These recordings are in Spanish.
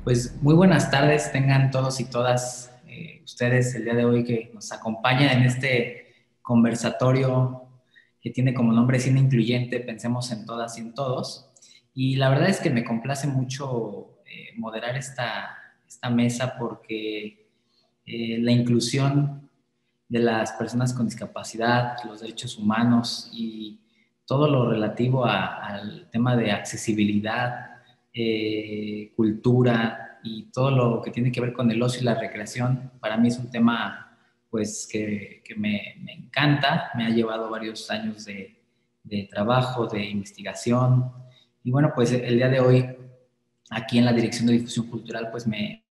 Pues muy buenas tardes tengan todos y todas ustedes el día de hoy que nos acompañan en este conversatorio que tiene como nombre Cine Incluyente, pensemos en todas y en todos. Y la verdad es que me complace mucho moderar esta mesa porque la inclusión de las personas con discapacidad, los derechos humanos y todo lo relativo al tema de accesibilidad, cultura y todo lo que tiene que ver con el ocio y la recreación, para mí es un tema pues que me encanta, me ha llevado varios años de trabajo, de investigación y bueno, pues el día de hoy aquí en la Dirección de Difusión Cultural pues me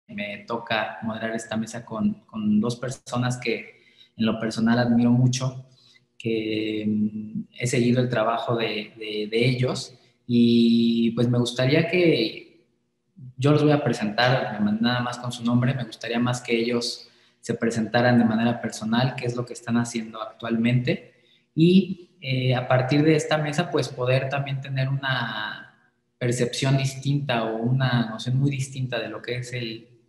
toca moderar esta mesa con dos personas que en lo personal admiro mucho, que he seguido el trabajo de ellos y pues me gustaría que yo los voy a presentar nada más con su nombre, me gustaría más que ellos se presentaran de manera personal, qué es lo que están haciendo actualmente y a partir de esta mesa pues poder también tener una percepción distinta o una noción muy distinta de lo que es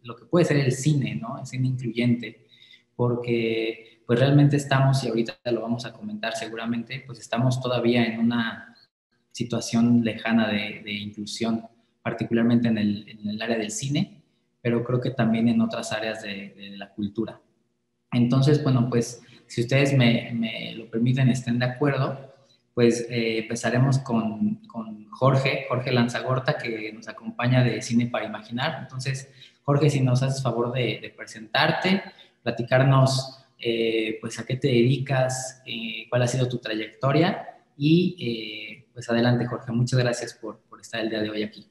lo que puede ser el cine, ¿no? El cine incluyente, porque pues realmente estamos, y ahorita lo vamos a comentar seguramente, pues estamos todavía en una situación lejana de inclusión, particularmente en el área del cine, pero creo que también en otras áreas de la cultura. Entonces, bueno, pues si ustedes me lo permiten, estén de acuerdo, pues empezaremos con Jorge Lanzagorta, que nos acompaña de Cine para Imaginar. Entonces, Jorge, si nos haces favor de presentarte, platicarnos pues a qué te dedicas, cuál ha sido tu trayectoria y pues adelante, Jorge. Muchas gracias por estar el día de hoy aquí.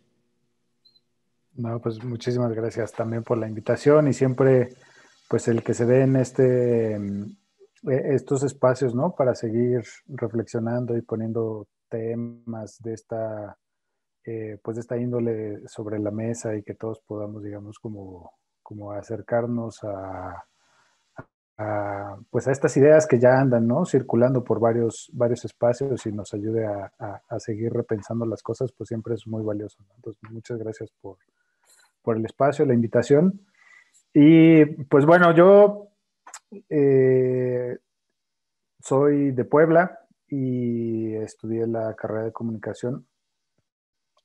No, pues muchísimas gracias también por la invitación y siempre, pues el que se den estos espacios, ¿no? Para seguir reflexionando y poniendo temas de pues de esta índole sobre la mesa y que todos podamos, digamos, como acercarnos pues a estas ideas que ya andan, ¿no? Circulando por varios espacios y nos ayude a seguir repensando las cosas, pues siempre es muy valioso, ¿no? Entonces, muchas gracias por el espacio, la invitación. Y pues bueno, yo eh, soy de Puebla y estudié la carrera de comunicación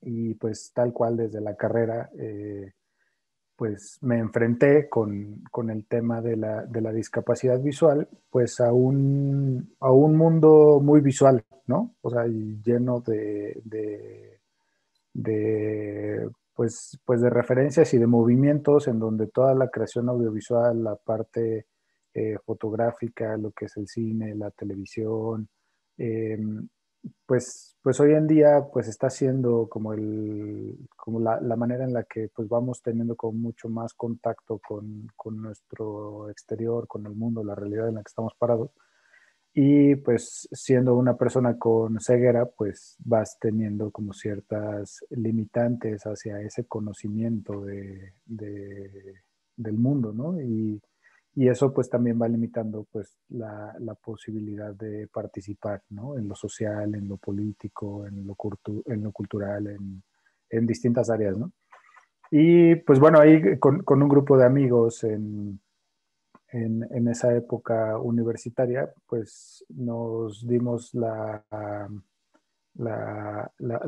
y pues tal cual desde la carrera, pues me enfrenté con el tema de la discapacidad visual, pues a un mundo muy visual, ¿no? O sea, y lleno pues de referencias y de movimientos en donde toda la creación audiovisual, la parte fotográfica, lo que es el cine, la televisión, eh, pues hoy en día pues está siendo como como la manera en la que pues vamos teniendo como mucho más contacto con nuestro exterior, con el mundo, la realidad en la que estamos parados. Y pues siendo una persona con ceguera, pues vas teniendo como ciertas limitantes hacia ese conocimiento del mundo, ¿no? Y eso pues también va limitando pues la posibilidad de participar, ¿no? En lo social, en lo político, en lo cultural, en distintas áreas, ¿no? Y pues bueno, ahí con un grupo de amigos en esa época universitaria, pues nos dimos la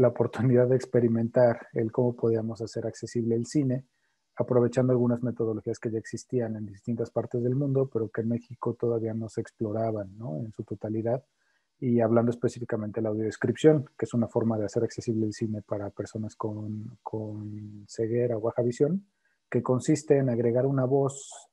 oportunidad de experimentar el cómo podíamos hacer accesible el cine, aprovechando algunas metodologías que ya existían en distintas partes del mundo, pero que en México todavía no se exploraban, ¿no? En su totalidad. Y hablando específicamente de la audiodescripción, que es una forma de hacer accesible el cine para personas con ceguera o baja visión, que consiste en agregar una voz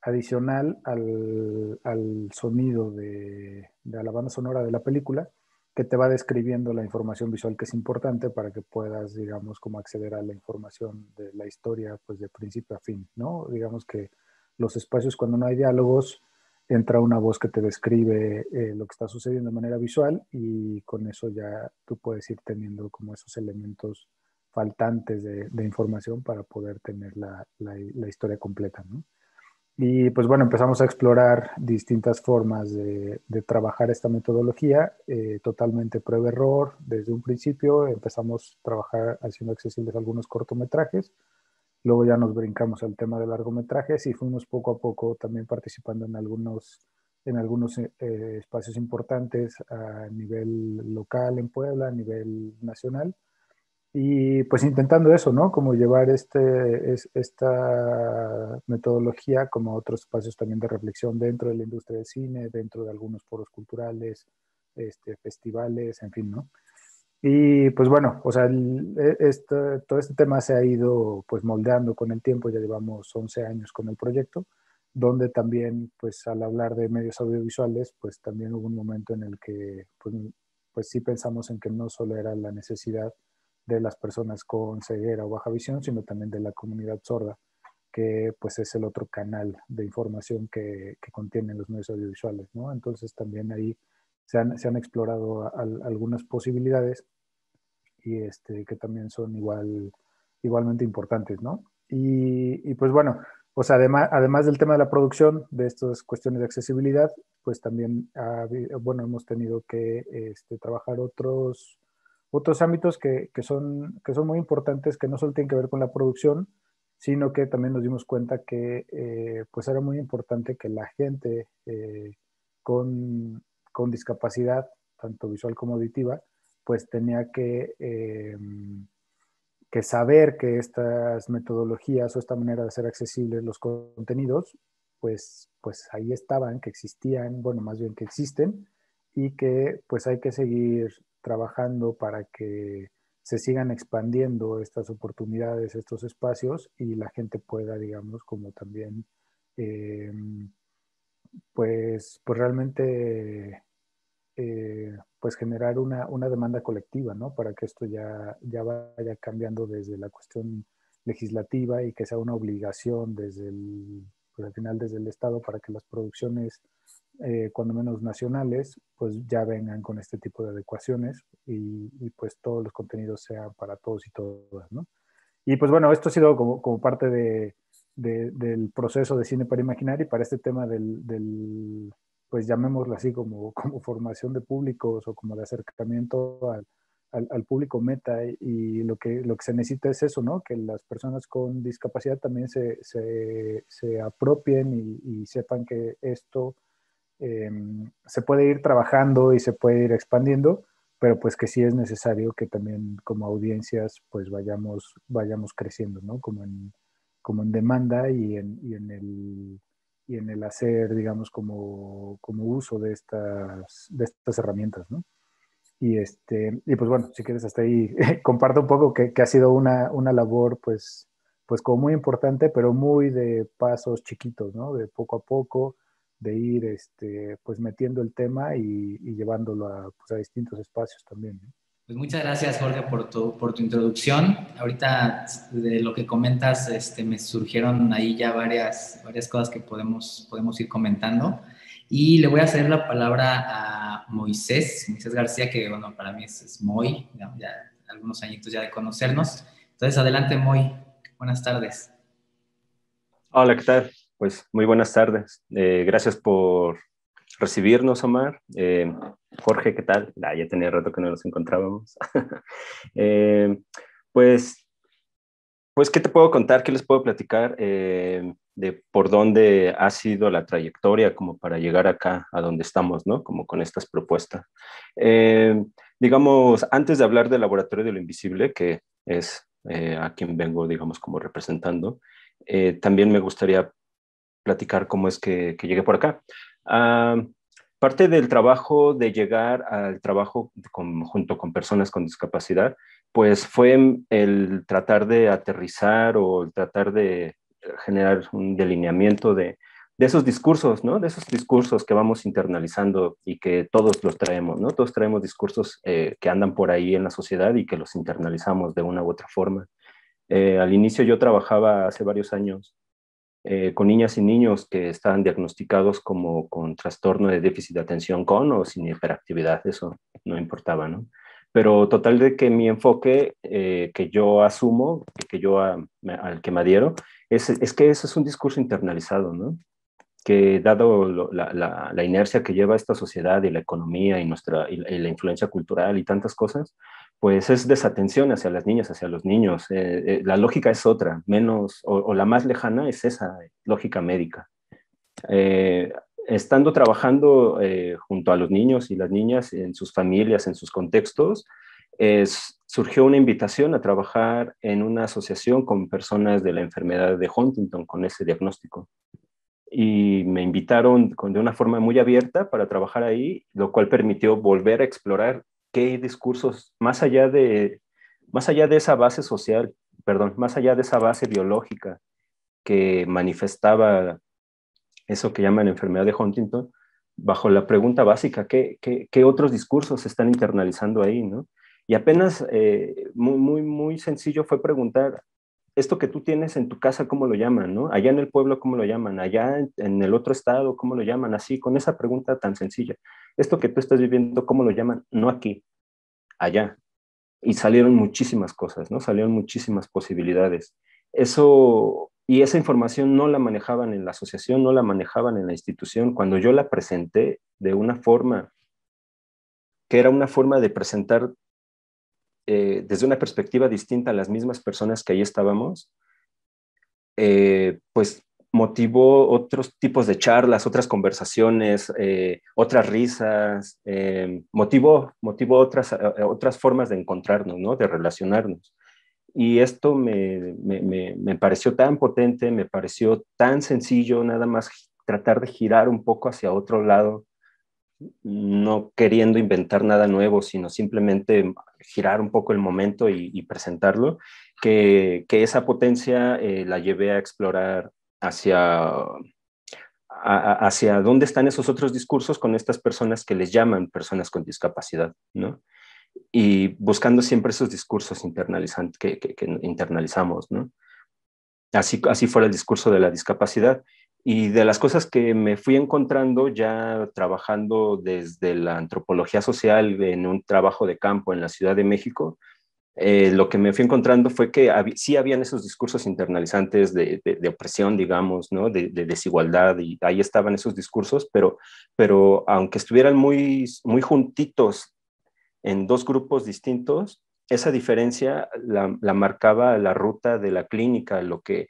adicional al sonido de la banda sonora de la película, que te va describiendo la información visual que es importante para que puedas, digamos, como acceder a la información de la historia, pues de principio a fin, ¿no? Digamos que los espacios cuando no hay diálogos, entra una voz que te describe lo que está sucediendo de manera visual y con eso ya tú puedes ir teniendo como esos elementos faltantes de información para poder tener la historia completa, ¿no? Y pues bueno, empezamos a explorar distintas formas de trabajar esta metodología, totalmente prueba-error. Desde un principio empezamos a trabajar haciendo accesibles algunos cortometrajes, luego ya nos brincamos al tema de largometrajes y fuimos poco a poco también participando en algunos espacios importantes a nivel local en Puebla, a nivel nacional. Y pues intentando eso, ¿no? Como llevar esta metodología como a otros espacios también de reflexión dentro de la industria del cine, dentro de algunos foros culturales, festivales, en fin, ¿no? Y pues bueno, o sea, todo este tema se ha ido pues moldeando con el tiempo, ya llevamos 11 años con el proyecto, donde también pues al hablar de medios audiovisuales, pues también hubo un momento en el que pues sí pensamos en que no solo era la necesidad de las personas con ceguera o baja visión, sino también de la comunidad sorda, que pues es el otro canal de información que contienen los medios audiovisuales, ¿no? Entonces también ahí se han explorado algunas posibilidades y que también son igualmente importantes, ¿no? Y pues bueno, pues además del tema de la producción, de estas cuestiones de accesibilidad, pues también bueno, hemos tenido que trabajar otros ámbitos que son muy importantes, que no solo tienen que ver con la producción, sino que también nos dimos cuenta que pues era muy importante que la gente con discapacidad, tanto visual como auditiva, pues tenía que saber que estas metodologías o esta manera de hacer accesibles los contenidos, pues ahí estaban, que existían, bueno, más bien que existen, y que pues hay que seguir trabajando para que se sigan expandiendo estas oportunidades, estos espacios, y la gente pueda, digamos, como también, eh, pues realmente pues generar una demanda colectiva, ¿no? Para que esto ya vaya cambiando desde la cuestión legislativa y que sea una obligación pues al final desde el Estado para que las producciones, cuando menos nacionales, pues ya vengan con este tipo de adecuaciones y pues todos los contenidos sean para todos y todas, ¿no? Y pues bueno, esto ha sido como parte del proceso de Cine para Imaginar y para este tema pues llamémoslo así, como formación de públicos o como de acercamiento al público meta. Y lo que se necesita es eso, ¿no? Que las personas con discapacidad también se apropien y sepan que esto eh, se puede ir trabajando y se puede ir expandiendo, pero pues que sí es necesario que también como audiencias pues vayamos creciendo, ¿no? Como en demanda y en el hacer, digamos, como uso de estas herramientas, ¿no? Y pues bueno, si quieres hasta ahí comparto un poco que ha sido una labor pues como muy importante, pero muy de pasos chiquitos, ¿no? De poco a poco, de ir pues metiendo el tema y llevándolo pues, a distintos espacios también, ¿no? Pues muchas gracias, Jorge, por tu introducción. Ahorita de lo que comentas, me surgieron ahí ya varias cosas que podemos ir comentando. Y le voy a ceder la palabra a Moisés García, que bueno, para mí es Moy, ya algunos añitos ya de conocernos. Entonces, adelante, Moy. Buenas tardes. Hola, ¿qué tal? Pues muy buenas tardes. Gracias por recibirnos, Omar. Jorge, ¿qué tal? Ya tenía rato que no nos encontrábamos. Eh, pues, pues, ¿qué te puedo contar? ¿Qué les puedo platicar de por dónde ha sido la trayectoria como para llegar acá a donde estamos, ¿no? Como con estas propuestas. Eh, digamos, antes de hablar del Laboratorio de lo Invisible, que es a quien vengo, digamos, como representando, también me gustaría platicar cómo es que llegué por acá. Ah, parte del trabajo de llegar al trabajo junto con personas con discapacidad, pues fue el tratar de aterrizar o el tratar de generar un delineamiento de esos discursos, ¿no? De esos discursos que vamos internalizando y que todos los traemos, ¿no? Todos traemos discursos que andan por ahí en la sociedad y que los internalizamos de una u otra forma. Al inicio yo trabajaba hace varios años con niñas y niños que estaban diagnosticados como con trastorno de déficit de atención con o sin hiperactividad, eso no importaba, ¿no? Pero total de que mi enfoque que yo asumo, al que me adhiero, es que eso es un discurso internalizado, ¿no? Que dado la inercia que lleva esta sociedad y la economía y la influencia cultural y tantas cosas, pues es desatención hacia las niñas, hacia los niños. La lógica es otra, menos, o la más lejana es esa lógica médica. Eh, Estando trabajando junto a los niños y las niñas en sus familias, en sus contextos, surgió una invitación a trabajar en una asociación con personas de la enfermedad de Huntington con ese diagnóstico. Y me invitaron de una forma muy abierta para trabajar ahí, lo cual permitió volver a explorar qué discursos, más allá de esa base social, perdón, más allá de esa base biológica que manifestaba eso que llaman enfermedad de Huntington, bajo la pregunta básica, ¿qué otros discursos se están internalizando ahí, ¿no? Y apenas muy sencillo fue preguntar, esto que tú tienes en tu casa, ¿cómo lo llaman, no? Allá en el pueblo, ¿cómo lo llaman? Allá en el otro estado, ¿cómo lo llaman? Así, con esa pregunta tan sencilla. Esto que tú estás viviendo, ¿cómo lo llaman? No aquí, allá. Y salieron muchísimas cosas, ¿no? Salieron muchísimas posibilidades. Eso, y esa información no la manejaban en la asociación, no la manejaban en la institución. Cuando yo la presenté de una forma, que era una forma de presentar desde una perspectiva distinta a las mismas personas que ahí estábamos, pues motivó otros tipos de charlas, otras conversaciones, otras risas, motivó otras formas de encontrarnos, ¿no? De relacionarnos. Y esto me pareció tan potente, me pareció tan sencillo, nada más tratar de girar un poco hacia otro lado, no queriendo inventar nada nuevo, sino simplemente girar un poco el momento y presentarlo, que esa potencia la llevé a explorar hacia dónde están esos otros discursos con estas personas que les llaman personas con discapacidad, ¿no? Y buscando siempre esos discursos internalizantes que internalizamos, ¿no? Así fue el discurso de la discapacidad. Y de las cosas que me fui encontrando ya trabajando desde la antropología social en un trabajo de campo en la Ciudad de México, lo que me fui encontrando fue que sí habían esos discursos internalizantes de opresión, digamos, ¿no? De desigualdad, y ahí estaban esos discursos, pero aunque estuvieran muy juntitos en dos grupos distintos, esa diferencia la marcaba la ruta de la clínica, lo que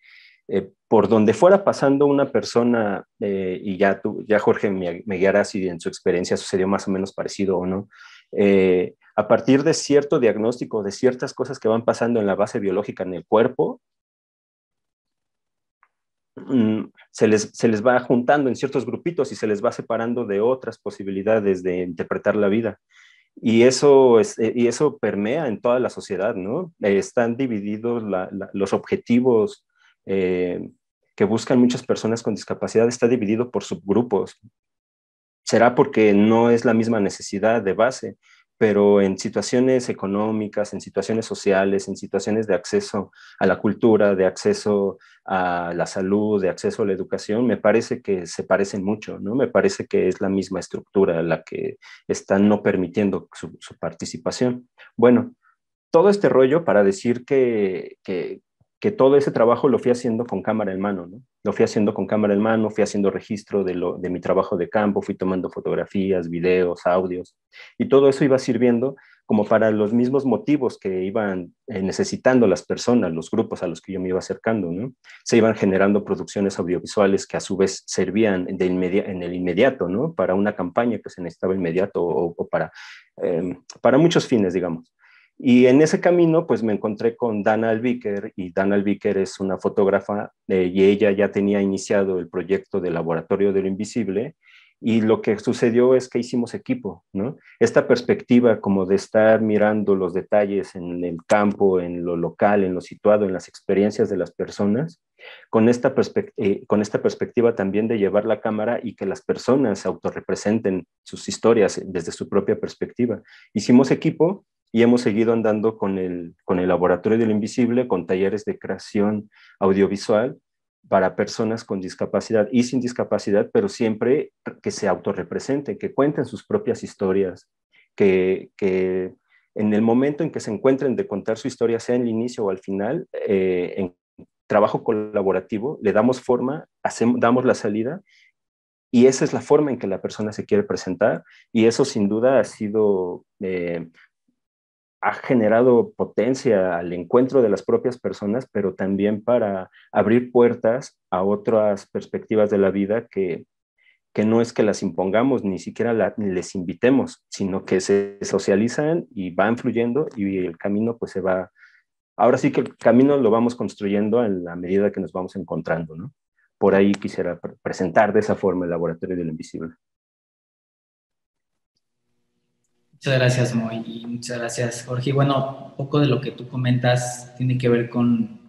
por donde fuera pasando una persona, y ya Jorge me guiará si en su experiencia sucedió más o menos parecido o no, a partir de cierto diagnóstico, de ciertas cosas que van pasando en la base biológica en el cuerpo, se les va juntando en ciertos grupitos y se les va separando de otras posibilidades de interpretar la vida. Y eso permea en toda la sociedad, ¿no? Están divididos los objetivos que buscan muchas personas con discapacidad, está dividido por subgrupos. Será porque no es la misma necesidad de base, pero en situaciones económicas, en situaciones sociales, en situaciones de acceso a la cultura, de acceso a la salud, de acceso a la educación, me parece que se parecen mucho, ¿no? Me parece que es la misma estructura la que está no permitiendo su participación. Bueno, todo este rollo para decir que todo ese trabajo lo fui haciendo con cámara en mano, ¿no? Lo fui haciendo con cámara en mano, fui haciendo registro de mi trabajo de campo, fui tomando fotografías, videos, audios, y todo eso iba sirviendo como para los mismos motivos que iban necesitando las personas, los grupos a los que yo me iba acercando, ¿no? Se iban generando producciones audiovisuales que a su vez servían en el inmediato, ¿no? Para una campaña que se necesitaba inmediato o para muchos fines, digamos. Y en ese camino, pues me encontré con Dana Albiker, y Dana Albiker es una fotógrafa y ella ya tenía iniciado el proyecto del Laboratorio de lo Invisible, y lo que sucedió es que hicimos equipo, ¿no? Esta perspectiva como de estar mirando los detalles en el campo, en lo local, en lo situado, en las experiencias de las personas, con esta perspectiva también de llevar la cámara y que las personas autorrepresenten sus historias desde su propia perspectiva. Hicimos equipo y hemos seguido andando con el Laboratorio de lo Invisible, con talleres de creación audiovisual para personas con discapacidad y sin discapacidad, pero siempre que se autorrepresenten, que cuenten sus propias historias, que en el momento en que se encuentren de contar su historia, sea en el inicio o al final, trabajo colaborativo, le damos forma, damos la salida, y esa es la forma en que la persona se quiere presentar, y eso sin duda ha generado potencia al encuentro de las propias personas, pero también para abrir puertas a otras perspectivas de la vida que no es que las impongamos, ni siquiera les invitemos, sino que se socializan y van fluyendo, y el camino pues se va. Ahora sí que el camino lo vamos construyendo en la medida que nos vamos encontrando, ¿no? Por ahí quisiera presentar de esa forma el Laboratorio de lo Invisible. Muchas gracias, Moy, y muchas gracias, Jorge. Y bueno, un poco de lo que tú comentas tiene que ver con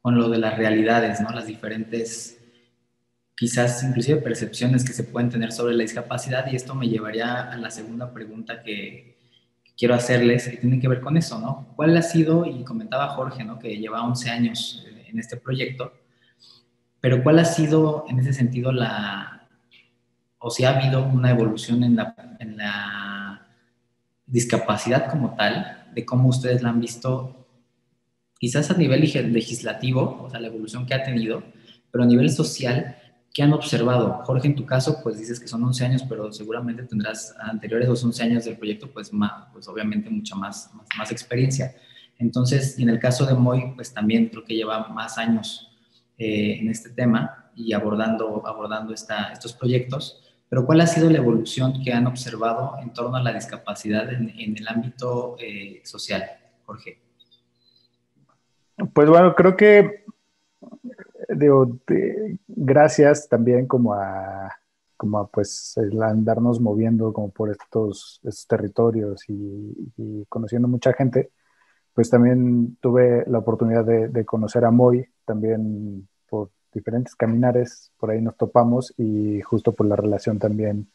lo de las realidades, ¿no? Las diferentes, quizás inclusive percepciones que se pueden tener sobre la discapacidad, y esto me llevaría a la segunda pregunta que quiero hacerles, que tiene que ver con eso, ¿no? ¿Cuál ha sido, y comentaba Jorge, ¿no?, que lleva 11 años en este proyecto, pero cuál ha sido en ese sentido o si ha habido una evolución en la discapacidad como tal, de cómo ustedes la han visto, quizás a nivel legislativo, o sea, la evolución que ha tenido, pero a nivel social, ¿qué han observado? Jorge, en tu caso, pues dices que son 11 años, pero seguramente tendrás anteriores los 11 años del proyecto, pues, pues obviamente mucha más experiencia. Entonces, y en el caso de Moy, pues también creo que lleva más años en este tema y abordando estos proyectos. Pero ¿cuál ha sido la evolución que han observado en torno a la discapacidad en el ámbito social, Jorge? Pues bueno, creo que digo, gracias también como a pues el andarnos moviendo como por estos territorios y conociendo mucha gente, pues también tuve la oportunidad de conocer a Moy, también por diferentes caminares, por ahí nos topamos, y justo por la relación también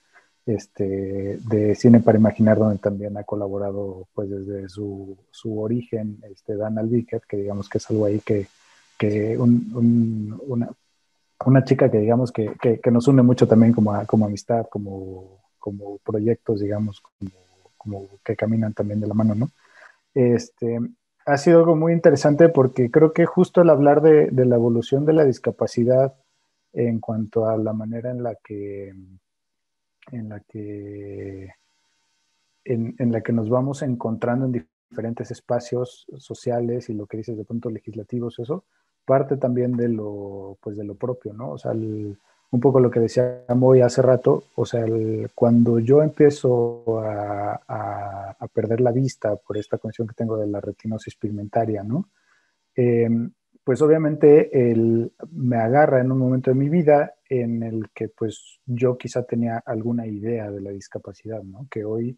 de Cine para Imaginar, donde también ha colaborado pues desde su origen, Dan Albiker, que digamos que es algo ahí que una chica que digamos que nos une mucho también como amistad, como proyectos, digamos, como que caminan también de la mano, ¿no? Este, ha sido algo muy interesante porque creo que justo al hablar de la evolución de la discapacidad en cuanto a la manera en la que nos vamos encontrando en diferentes espacios sociales y lo que dices de pronto legislativos, eso, parte también pues de lo propio, ¿no? O sea, un poco lo que decía Moy hace rato, o sea, cuando yo empiezo a perder la vista por esta condición que tengo de la retinosis pigmentaria, ¿no? Eh, pues obviamente me agarra en un momento de mi vida en el que pues yo quizá tenía alguna idea de la discapacidad, ¿no? Que hoy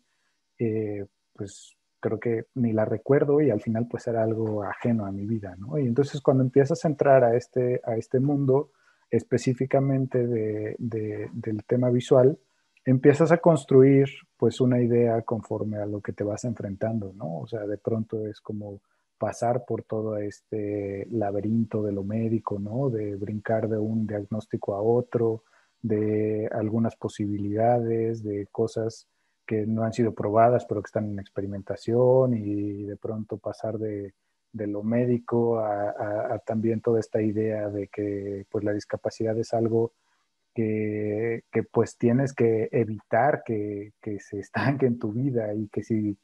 pues creo que ni la recuerdo y al final pues era algo ajeno a mi vida, ¿no? Y entonces cuando empiezas a entrar a este mundo específicamente del tema visual, empiezas a construir pues una idea conforme a lo que te vas enfrentando, ¿no? O sea, de pronto es como pasar por todo este laberinto de lo médico, ¿no? De brincar de un diagnóstico a otro, de algunas posibilidades, de cosas que no han sido probadas, pero que están en experimentación, y de pronto pasar de lo médico a también toda esta idea de que pues la discapacidad es algo que pues tienes que evitar que se estanque en tu vida, y que si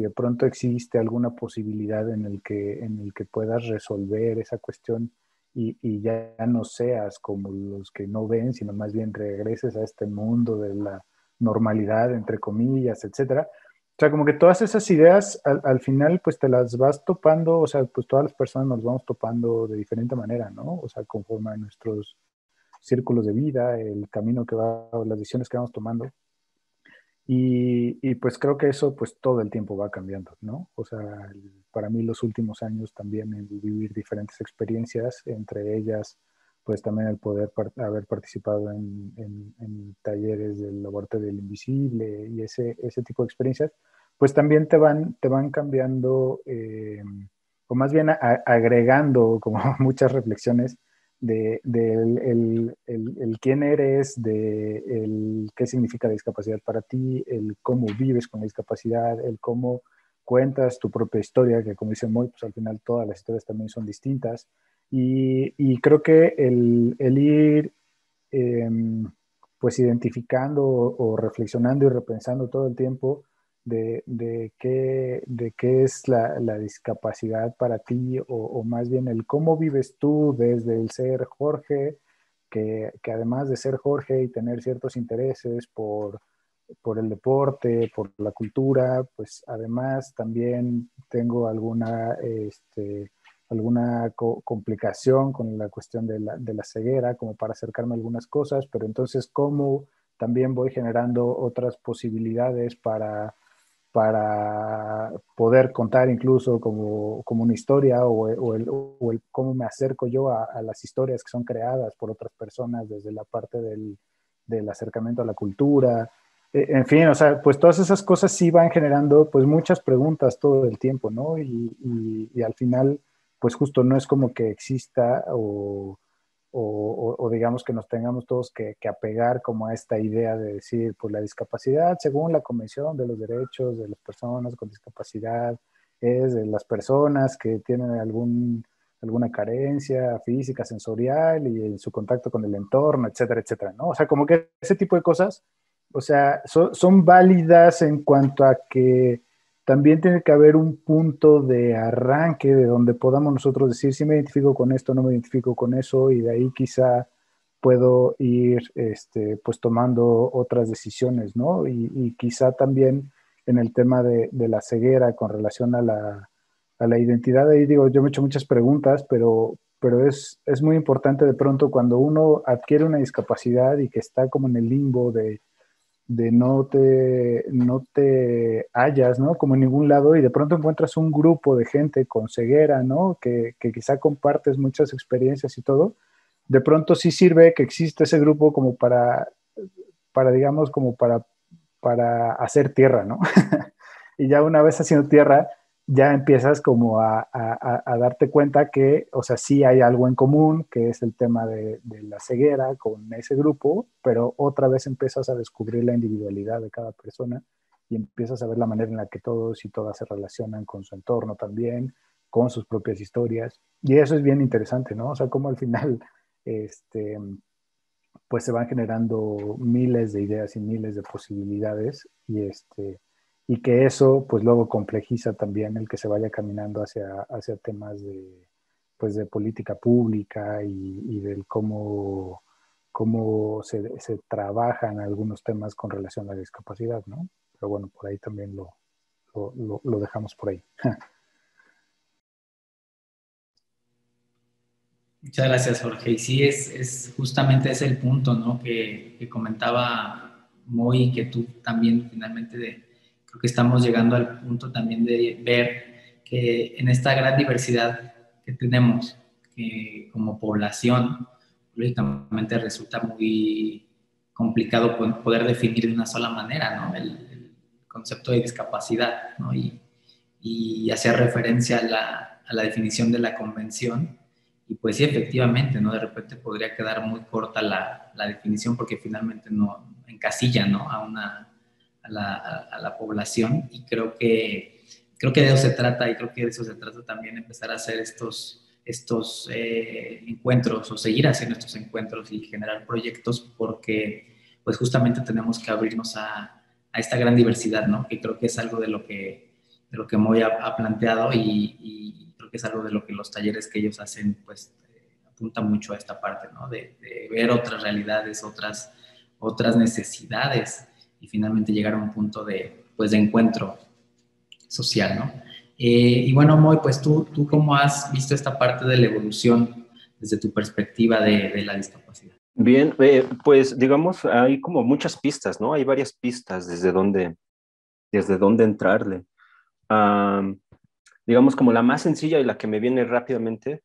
de pronto existe alguna posibilidad en el que puedas resolver esa cuestión y ya no seas como los que no ven, sino más bien regreses a este mundo de la normalidad, entre comillas, etcétera. O sea, como que todas esas ideas al final pues te las vas topando, o sea, pues todas las personas nos vamos topando de diferente manera, ¿no? O sea, conforme a nuestros círculos de vida, el camino que va, las decisiones que vamos tomando. Y pues creo que eso pues todo el tiempo va cambiando, ¿no? O sea, para mí los últimos años también el vivir diferentes experiencias, entre ellas pues también el poder haber participado en talleres del Laboratorio del Invisible y ese tipo de experiencias, pues también te van cambiando, o más bien agregando como muchas reflexiones de el quién eres, de el qué significa la discapacidad para ti, el cómo vives con la discapacidad, el cómo cuentas tu propia historia, que como dice Moy, pues al final todas las historias también son distintas. Y creo que el ir eh, pues identificando o reflexionando y repensando todo el tiempo de qué es la discapacidad para ti o más bien el cómo vives tú desde el ser Jorge, que además de ser Jorge y tener ciertos intereses por el deporte, por la cultura, pues además también tengo alguna complicación con la cuestión de la ceguera, como para acercarme a algunas cosas, pero entonces cómo también voy generando otras posibilidades para poder contar incluso como una historia o el cómo me acerco yo a las historias que son creadas por otras personas desde la parte del acercamiento a la cultura. En fin, o sea, pues todas esas cosas sí van generando pues muchas preguntas todo el tiempo, ¿no? Y al final, pues justo no es como que exista o digamos que nos tengamos todos que apegar como a esta idea de decir, pues la discapacidad, según la Convención de los Derechos de las Personas con Discapacidad, es de las personas que tienen alguna carencia física, sensorial y en su contacto con el entorno, etcétera, etcétera, ¿no? O sea, como que ese tipo de cosas, o sea, son válidas en cuanto a que también tiene que haber un punto de arranque de donde podamos nosotros decir si me identifico con esto, no me identifico con eso, y de ahí quizá puedo ir pues tomando otras decisiones, ¿no? Y quizá también en el tema de la ceguera con relación a la identidad, ahí digo, yo me he hecho muchas preguntas, pero es muy importante de pronto cuando uno adquiere una discapacidad y que está como en el limbo de no te hallas, ¿no? Como en ningún lado y de pronto encuentras un grupo de gente con ceguera, ¿no? Que quizá compartes muchas experiencias y todo. De pronto sí sirve que existe ese grupo como digamos, como para hacer tierra, ¿no? Y ya una vez haciendo tierra, ya empiezas como a darte cuenta que, o sea, sí hay algo en común, que es el tema de la ceguera con ese grupo, pero otra vez empiezas a descubrir la individualidad de cada persona y empiezas a ver la manera en la que todos y todas se relacionan con su entorno también, con sus propias historias. Y eso es bien interesante, ¿no? O sea, como al final, este, pues se van generando miles de ideas y miles de posibilidades y que eso pues luego complejiza también el que se vaya caminando hacia temas pues de política pública y del cómo se trabajan algunos temas con relación a la discapacidad, ¿no? Pero bueno, por ahí también lo dejamos por ahí. Muchas gracias, Jorge. Y sí, es justamente ese el punto, ¿no? Que comentaba Moy, que tú también finalmente creo que estamos llegando al punto también de ver que en esta gran diversidad que tenemos que como población, lógicamente resulta muy complicado poder definir de una sola manera, ¿no? El concepto de discapacidad, ¿no? Y hacer referencia a la definición de la convención. Y pues sí, efectivamente, ¿no? De repente podría quedar muy corta la definición porque finalmente no encasilla, ¿no? A la población y creo que de eso se trata y creo que de eso se trata también empezar a hacer estos encuentros o seguir haciendo estos encuentros y generar proyectos porque pues justamente tenemos que abrirnos a esta gran diversidad, ¿no? Que creo que es algo de lo que Moy ha planteado y creo que es algo de lo que los talleres que ellos hacen pues apunta mucho a esta parte, ¿no? De ver otras realidades, otras necesidades y finalmente llegar a un punto pues, de encuentro social, ¿no? Y bueno, Moy, pues tú cómo has visto esta parte de la evolución desde tu perspectiva de la discapacidad. Bien, pues digamos, hay como muchas pistas, ¿no? Hay varias pistas desde dónde entrarle. Um, digamos, como la más sencilla y la que me viene rápidamente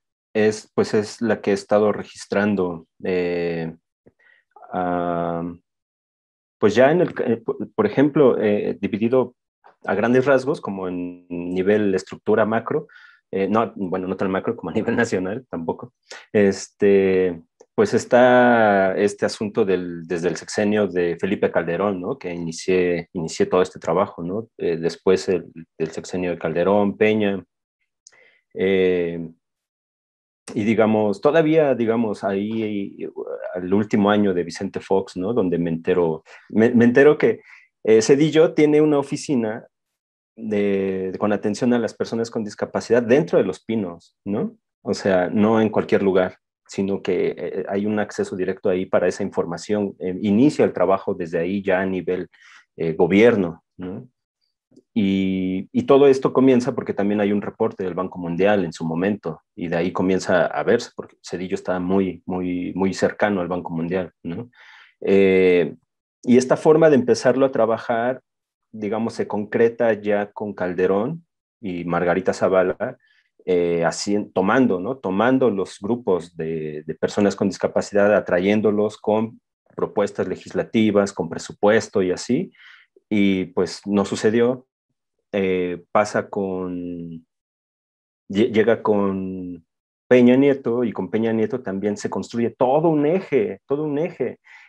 pues es la que he estado registrando. Pues ya por ejemplo, dividido a grandes rasgos, como en nivel estructura macro, no, bueno, no tan macro como a nivel nacional tampoco, este, pues está este asunto desde el sexenio de Felipe Calderón, ¿no? Que inicié todo este trabajo, ¿no? Después del sexenio de Calderón, Peña, y digamos, todavía, digamos, ahí al último año de Vicente Fox, ¿no? Donde me entero que Cedillo tiene una oficina con atención a las personas con discapacidad dentro de Los Pinos, ¿no? O sea, no en cualquier lugar, sino que hay un acceso directo ahí para esa información. Inicia el trabajo desde ahí ya a nivel gobierno, ¿no? Y todo esto comienza porque también hay un reporte del Banco Mundial en su momento, y de ahí comienza a verse, porque Cedillo está muy cercano al Banco Mundial, ¿no? Eh, y esta forma de empezarlo a trabajar, digamos, se concreta ya con Calderón y Margarita Zavala, así, tomando, ¿no? Tomando los grupos de personas con discapacidad, atrayéndolos con propuestas legislativas, con presupuesto y así, y pues no sucedió. Llega con Peña Nieto, y con Peña Nieto también se construye todo un eje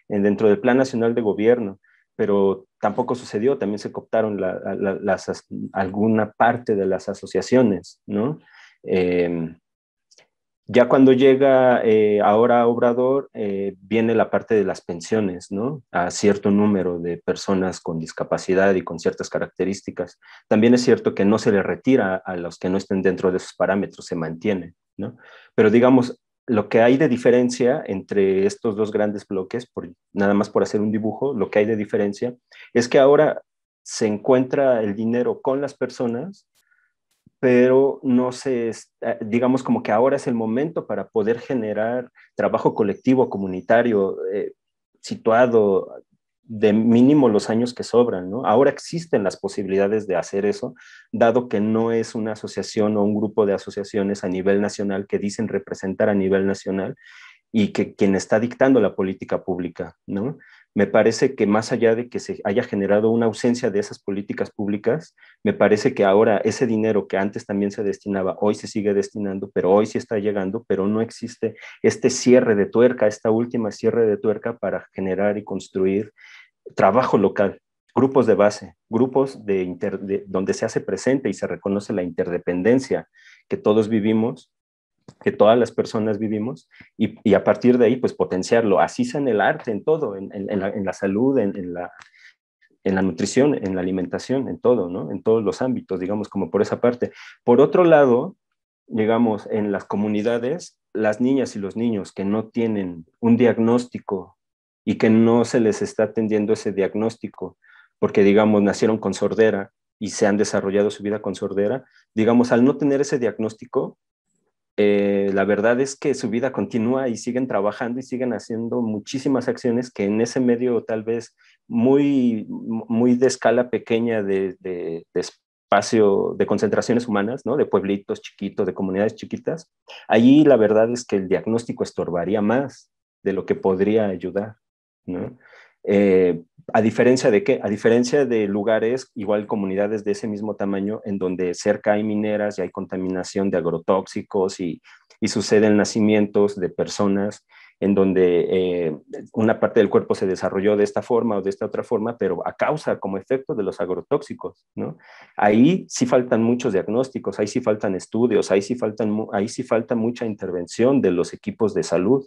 dentro del Plan Nacional de Gobierno, pero tampoco sucedió. También se cooptaron alguna parte de las asociaciones, ¿no? Ya cuando llega ahora Obrador, viene la parte de las pensiones, ¿no? A cierto número de personas con discapacidad y con ciertas características. También es cierto que no se le retira a los que no estén dentro de esos parámetros, se mantiene, ¿no? Pero digamos, lo que hay de diferencia entre estos dos grandes bloques, nada más por hacer un dibujo, lo que hay de diferencia es que ahora se encuentra el dinero con las personas, pero no se, digamos, como que ahora es el momento para poder generar trabajo colectivo, comunitario, situado de mínimo los años que sobran, ¿no? Ahora existen las posibilidades de hacer eso, dado que no es una asociación o un grupo de asociaciones a nivel nacional que dicen representar a nivel nacional, y que quien está dictando la política pública, ¿no? Me parece que más allá de que se haya generado una ausencia de esas políticas públicas, me parece que ahora ese dinero que antes también se destinaba, hoy se sigue destinando, pero hoy sí está llegando, pero no existe este cierre de tuerca, esta última cierre de tuerca para generar y construir trabajo local, grupos de base, grupos donde se hace presente y se reconoce la interdependencia que todos vivimos, que todas las personas vivimos, y a partir de ahí, pues potenciarlo, así sea en el arte, en todo, en la salud, en la nutrición, en la alimentación, en todo, ¿no? En todos los ámbitos, digamos, como por esa parte. Por otro lado, digamos, en las comunidades, las niñas y los niños que no tienen un diagnóstico y que no se les está atendiendo ese diagnóstico, porque, digamos, nacieron con sordera y se han desarrollado su vida con sordera, digamos, al no tener ese diagnóstico, la verdad es que su vida continúa y siguen trabajando y siguen haciendo muchísimas acciones que en ese medio tal vez muy de escala pequeña de espacio, de concentraciones humanas, ¿no? De pueblitos chiquitos, de comunidades chiquitas, allí la verdad es que el diagnóstico estorbaría más de lo que podría ayudar, ¿no? ¿A diferencia de qué? A diferencia de lugares, igual comunidades de ese mismo tamaño, en donde cerca hay mineras y hay contaminación de agrotóxicos, y suceden nacimientos de personas en donde una parte del cuerpo se desarrolló de esta forma o de esta otra forma, pero a causa, como efecto de los agrotóxicos, ¿no? Ahí sí faltan muchos diagnósticos, ahí sí faltan estudios, ahí sí falta mucha intervención de los equipos de salud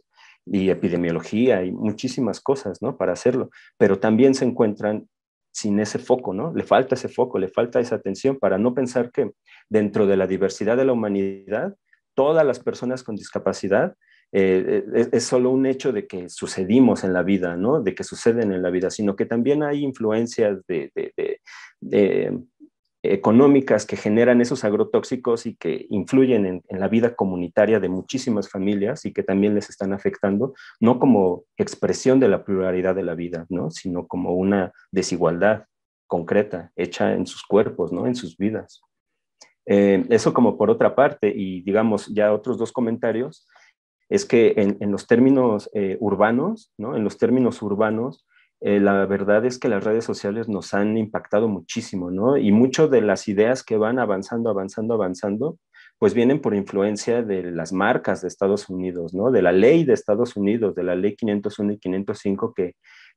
y epidemiología y muchísimas cosas, ¿no? Para hacerlo, pero también se encuentran sin ese foco, ¿no? Le falta ese foco, le falta esa atención para no pensar que dentro de la diversidad de la humanidad, todas las personas con discapacidad es solo un hecho de que sucedimos en la vida, ¿no? De que suceden en la vida, sino que también hay influencias de económicas que generan esos agrotóxicos y que influyen en la vida comunitaria de muchísimas familias y que también les están afectando, no como expresión de la pluralidad de la vida, ¿no? Sino como una desigualdad concreta hecha en sus cuerpos, ¿no? En sus vidas. Eso como por otra parte, y digamos ya otros dos comentarios, es que en los términos urbanos, ¿no? En los términos urbanos, la verdad es que las redes sociales nos han impactado muchísimo, ¿no? Y muchas de las ideas que van avanzando, pues vienen por influencia de las marcas de Estados Unidos, ¿no? De la ley de Estados Unidos, de la ley 501 y 505, que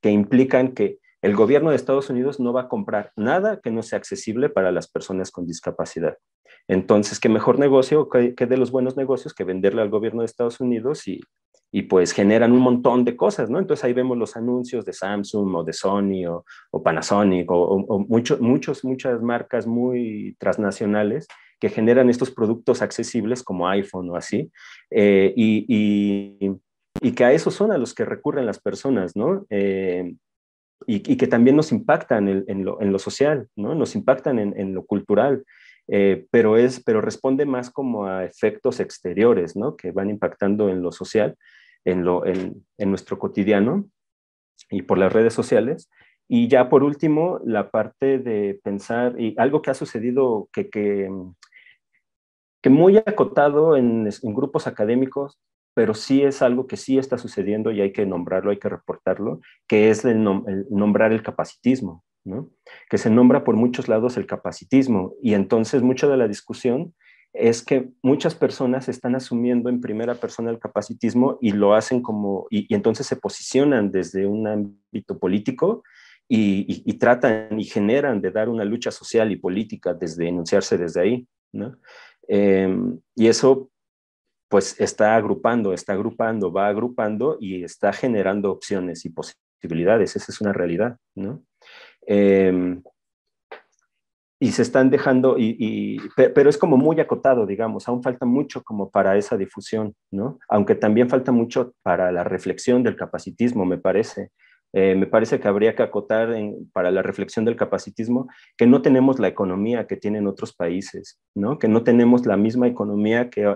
implican que el gobierno de Estados Unidos no va a comprar nada que no sea accesible para las personas con discapacidad. Entonces, ¿qué mejor negocio, qué de los buenos negocios que venderle al gobierno de Estados Unidos y pues generan un montón de cosas, ¿no? Entonces ahí vemos los anuncios de Samsung o de Sony o Panasonic o muchas marcas muy transnacionales que generan estos productos accesibles como iPhone o así, y que a esos son a los que recurren las personas, ¿no? Y que también nos impactan en lo social, ¿no? Nos impactan en lo cultural, pero responde más como a efectos exteriores, ¿no? Que van impactando en lo social, en nuestro cotidiano y por las redes sociales. Y ya por último, la parte de pensar, y algo que ha sucedido que muy acotado en grupos académicos, pero sí es algo que sí está sucediendo y hay que nombrarlo, hay que reportarlo, que es el nombrar el capacitismo, ¿no? Que se nombra por muchos lados el capacitismo y entonces mucha de la discusión es que muchas personas están asumiendo en primera persona el capacitismo y lo hacen y entonces se posicionan desde un ámbito político y tratan y generan de dar una lucha social y política desde enunciarse desde ahí, ¿no? Y eso pues está agrupando, va agrupando y está generando opciones y posibilidades. Esa es una realidad, ¿no? Y se están dejando, pero es como muy acotado, digamos, aún falta mucho como para esa difusión, ¿no? Aunque también falta mucho para la reflexión del capacitismo, me parece. Me parece que habría que acotar para la reflexión del capacitismo que no tenemos la economía que tienen otros países, ¿no? Que no tenemos la misma economía que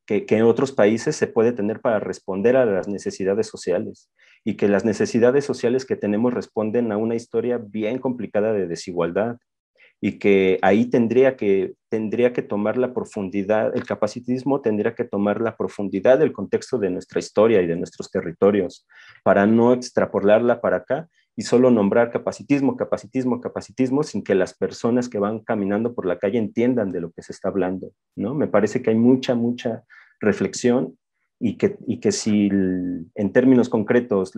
en otros países se puede tener para responder a las necesidades sociales y que las necesidades sociales que tenemos responden a una historia bien complicada de desigualdad y que ahí tendría que tomar la profundidad, el capacitismo tendría que tomar la profundidad del contexto de nuestra historia y de nuestros territorios, para no extrapolarla para acá y solo nombrar capacitismo, capacitismo, capacitismo, sin que las personas que van caminando por la calle entiendan de lo que se está hablando, ¿no? Me parece que hay mucha reflexión y que si en términos concretos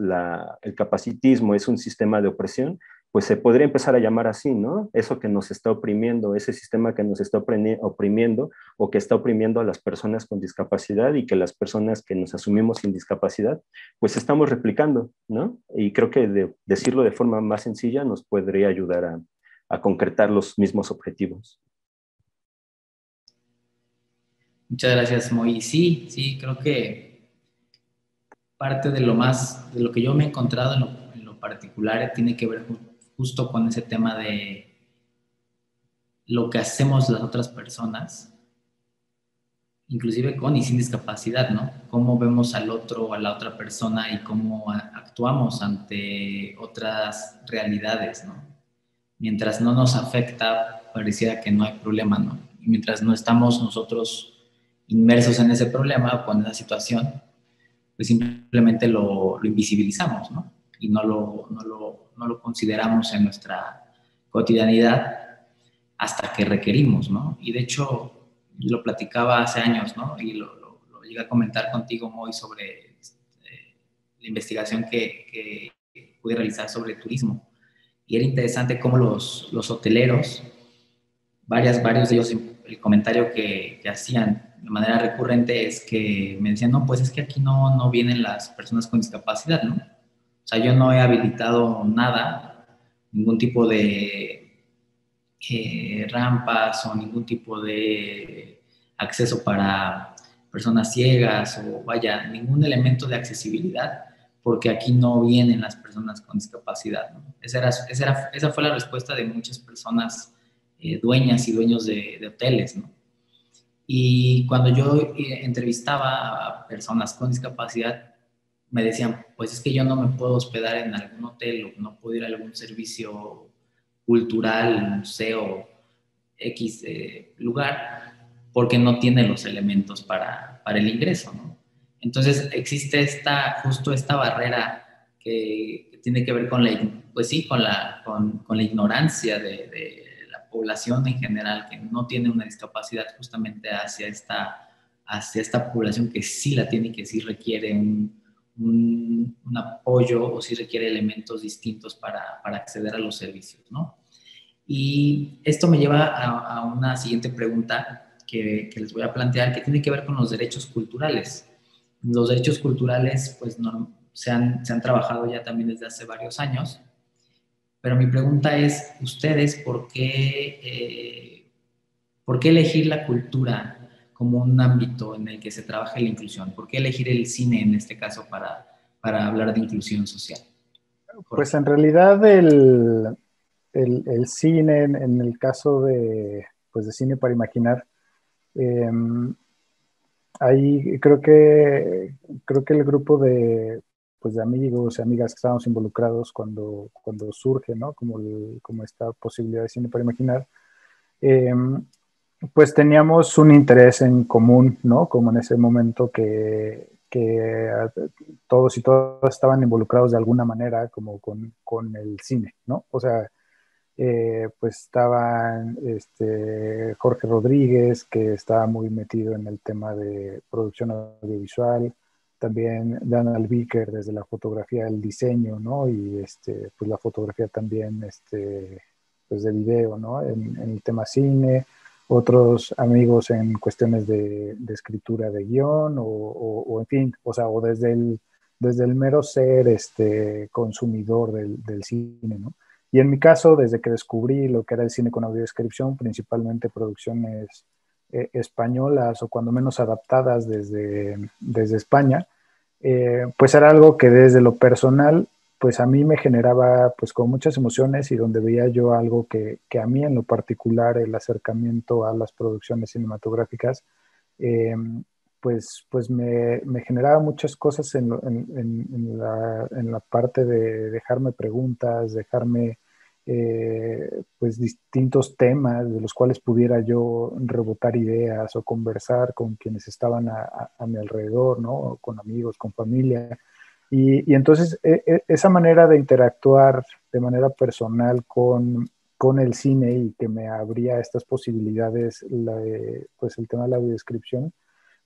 el capacitismo es un sistema de opresión, pues se podría empezar a llamar así, ¿no? Eso que nos está oprimiendo, ese sistema que nos está oprimiendo o que está oprimiendo a las personas con discapacidad y que las personas que nos asumimos sin discapacidad, pues estamos replicando, ¿no? Y creo que decirlo de forma más sencilla nos podría ayudar a concretar los mismos objetivos. Muchas gracias, Moy. Sí, creo que parte de lo que yo me he encontrado en lo particular tiene que ver justo con ese tema de lo que hacemos las otras personas, inclusive con y sin discapacidad, ¿no? Cómo vemos al otro o a la otra persona y cómo actuamos ante otras realidades, ¿no? Mientras no nos afecta, pareciera que no hay problema, ¿no? Y mientras no estamos nosotros inmersos en ese problema o en esa situación, pues simplemente lo invisibilizamos, ¿no? Y no lo consideramos en nuestra cotidianidad hasta que requerimos, ¿no? Y de hecho, lo platicaba hace años, ¿no? Y lo llegué a comentar contigo, Moy, sobre la investigación que pude realizar sobre turismo. Y era interesante cómo los hoteleros, varios de ellos, el comentario que hacían de manera recurrente es que me decían, no, pues es que aquí no vienen las personas con discapacidad, ¿no? O sea, yo no he habilitado nada, ningún tipo de rampas o ningún tipo de acceso para personas ciegas o vaya, ningún elemento de accesibilidad, porque aquí no vienen las personas con discapacidad, ¿no? Esa fue la respuesta de muchas personas dueñas y dueños de hoteles, ¿no? Y cuando yo entrevistaba a personas con discapacidad, me decían, pues es que yo no me puedo hospedar en algún hotel o no puedo ir a algún servicio cultural, museo, X lugar, porque no tiene los elementos para el ingreso, ¿no? Entonces existe justo esta barrera que tiene que ver con la, pues sí, con la ignorancia de la población en general que no tiene una discapacidad justamente hacia esta población que sí la tiene y que sí requiere un apoyo o sí requiere elementos distintos para acceder a los servicios, ¿no? Y esto me lleva a una siguiente pregunta que les voy a plantear, que tiene que ver con los derechos culturales. Los derechos culturales, pues, se han trabajado ya también desde hace varios años, pero mi pregunta es, ¿ustedes por qué elegir la cultura como un ámbito en el que se trabaja la inclusión? ¿Por qué elegir el cine en este caso para hablar de inclusión social? Pues en realidad el cine, en el caso de, pues de Cine para Imaginar, eh, ahí creo que el grupo de, pues de amigos y amigas que estábamos involucrados cuando surge, ¿no? Como esta posibilidad de Cine para Imaginar, eh, pues teníamos un interés en común, ¿no? Como en ese momento que todos y todas estaban involucrados de alguna manera como con el cine, ¿no? O sea, pues estaban Jorge Rodríguez, que estaba muy metido en el tema de producción audiovisual, también Dan Albiker desde la fotografía, el diseño, ¿no? Y pues la fotografía también pues de video, ¿no? En el tema cine, otros amigos en cuestiones de escritura de guión, o en fin, o sea, o desde el mero ser consumidor del cine, ¿no? Y en mi caso, desde que descubrí lo que era el cine con audiodescripción, principalmente producciones españolas o cuando menos adaptadas desde España, pues era algo que desde lo personal, pues a mí me generaba pues con muchas emociones y donde veía yo algo que a mí en lo particular el acercamiento a las producciones cinematográficas, eh, pues me generaba muchas cosas en la parte de dejarme preguntas, dejarme pues distintos temas de los cuales pudiera yo rebotar ideas o conversar con quienes estaban a mi alrededor, ¿no? Con amigos, con familia. Y entonces esa manera de interactuar de manera personal con el cine y que me abría estas posibilidades, pues el tema de la audiodescripción,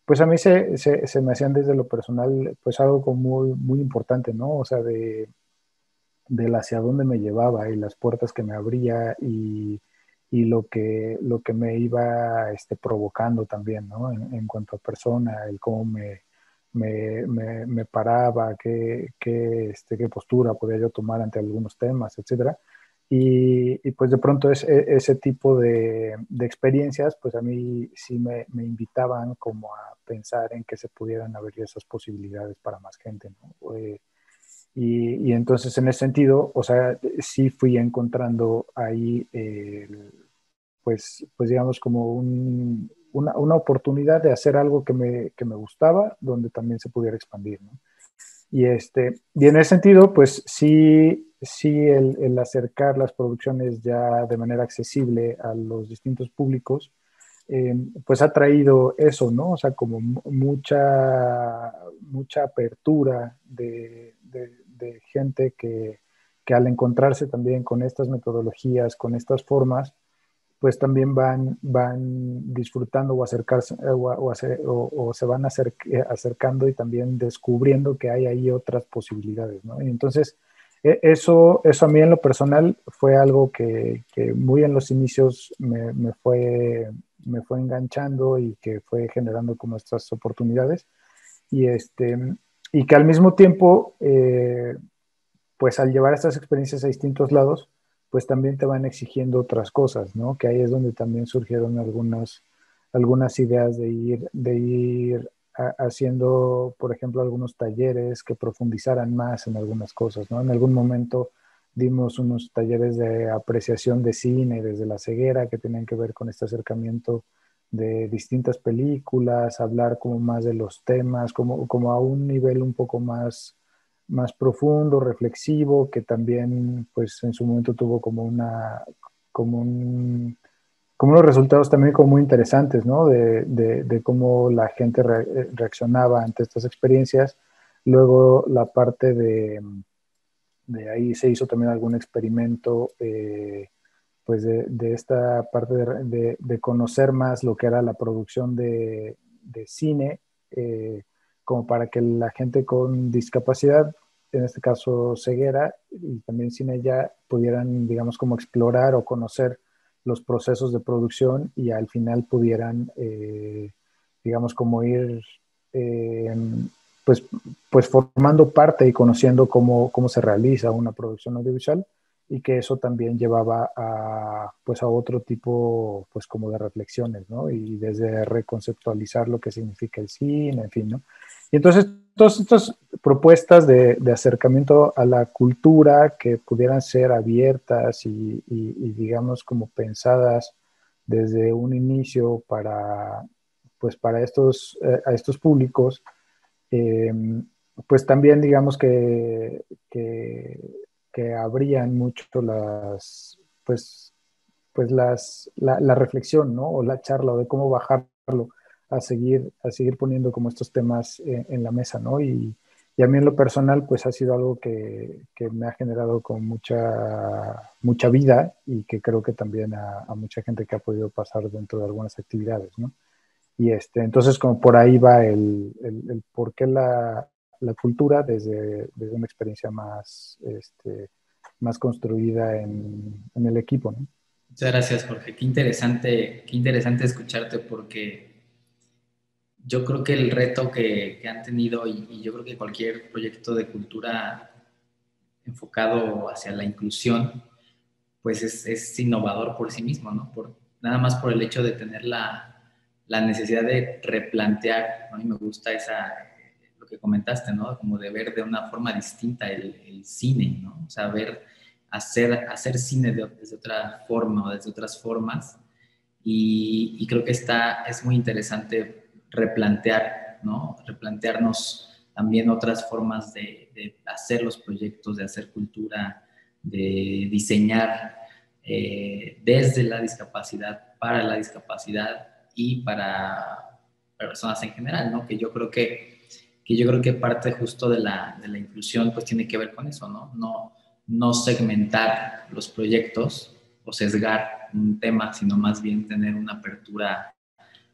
pues a mí se me hacían desde lo personal pues algo como muy, muy importante, ¿no? O sea, del hacia dónde me llevaba y las puertas que me abría y lo que me iba provocando también, ¿no? En cuanto a persona, el cómo me paraba, qué postura podía yo tomar ante algunos temas, etcétera. Y pues de pronto ese tipo de experiencias, pues a mí sí me invitaban como a pensar en que se pudieran abrir esas posibilidades para más gente, ¿no? Y entonces en ese sentido, o sea, sí fui encontrando ahí, pues digamos como una oportunidad de hacer algo que me gustaba, donde también se pudiera expandir, ¿no? Y en ese sentido, pues sí el acercar las producciones ya de manera accesible a los distintos públicos, pues ha traído eso, ¿no? O sea, como mucha apertura de gente que al encontrarse también con estas metodologías, con estas formas, pues también van disfrutando o acercarse o se van acercando y también descubriendo que hay ahí otras posibilidades, ¿no? Y entonces, eso a mí en lo personal fue algo que muy en los inicios me fue enganchando y que fue generando como estas oportunidades y que al mismo tiempo, pues al llevar estas experiencias a distintos lados, pues también te van exigiendo otras cosas, ¿no? Que ahí es donde también surgieron algunas ideas de ir haciendo, por ejemplo, algunos talleres que profundizaran más en algunas cosas, ¿no? En algún momento dimos unos talleres de apreciación de cine desde la ceguera que tenían que ver con este acercamiento de distintas películas, hablar como más de los temas, como a un nivel un poco más profundo, reflexivo, que también pues en su momento tuvo como como unos resultados también como muy interesantes, ¿no? De cómo la gente reaccionaba ante estas experiencias. Luego la parte de ahí se hizo también algún experimento, pues de esta parte de conocer más lo que era la producción de cine, como para que la gente con discapacidad, en este caso ceguera, y también cine ya pudieran, digamos, como explorar o conocer los procesos de producción y al final pudieran, digamos, como ir, eh, pues, pues formando parte y conociendo cómo se realiza una producción audiovisual, y que eso también llevaba a, pues a otro tipo, pues como de reflexiones, ¿no? Y desde reconceptualizar lo que significa el cine, en fin, ¿no? Y entonces, todas estas propuestas de acercamiento a la cultura que pudieran ser abiertas y digamos, como pensadas desde un inicio para, pues para a estos públicos, eh, pues también digamos que abrían mucho la reflexión, ¿no? O la charla, o de cómo bajarlo a seguir poniendo como estos temas en la mesa, ¿no? Y a mí en lo personal, pues ha sido algo que me ha generado con mucha vida, y que creo que también a mucha gente que ha podido pasar dentro de algunas actividades, ¿no? Y entonces como por ahí va el por qué la cultura desde una experiencia más construida en el equipo, ¿no? Muchas gracias, Jorge. Qué interesante escucharte, porque yo creo que el reto que han tenido, y yo creo que cualquier proyecto de cultura enfocado hacia la inclusión, pues es innovador por sí mismo, ¿no? Nada más por el hecho de tener la necesidad de replantear, ¿no? A mí me gusta lo que comentaste, ¿no? Como de ver de una forma distinta el cine, ¿no? O sea, hacer cine desde otra forma o desde otras formas, y creo que es muy interesante replantear, ¿no? Replantearnos también otras formas de hacer los proyectos, de hacer cultura, de diseñar desde la discapacidad, para la discapacidad y para personas en general, ¿no? Que yo creo que parte justo de la inclusión pues tiene que ver con eso, ¿no? No segmentar los proyectos o sesgar un tema, sino más bien tener una apertura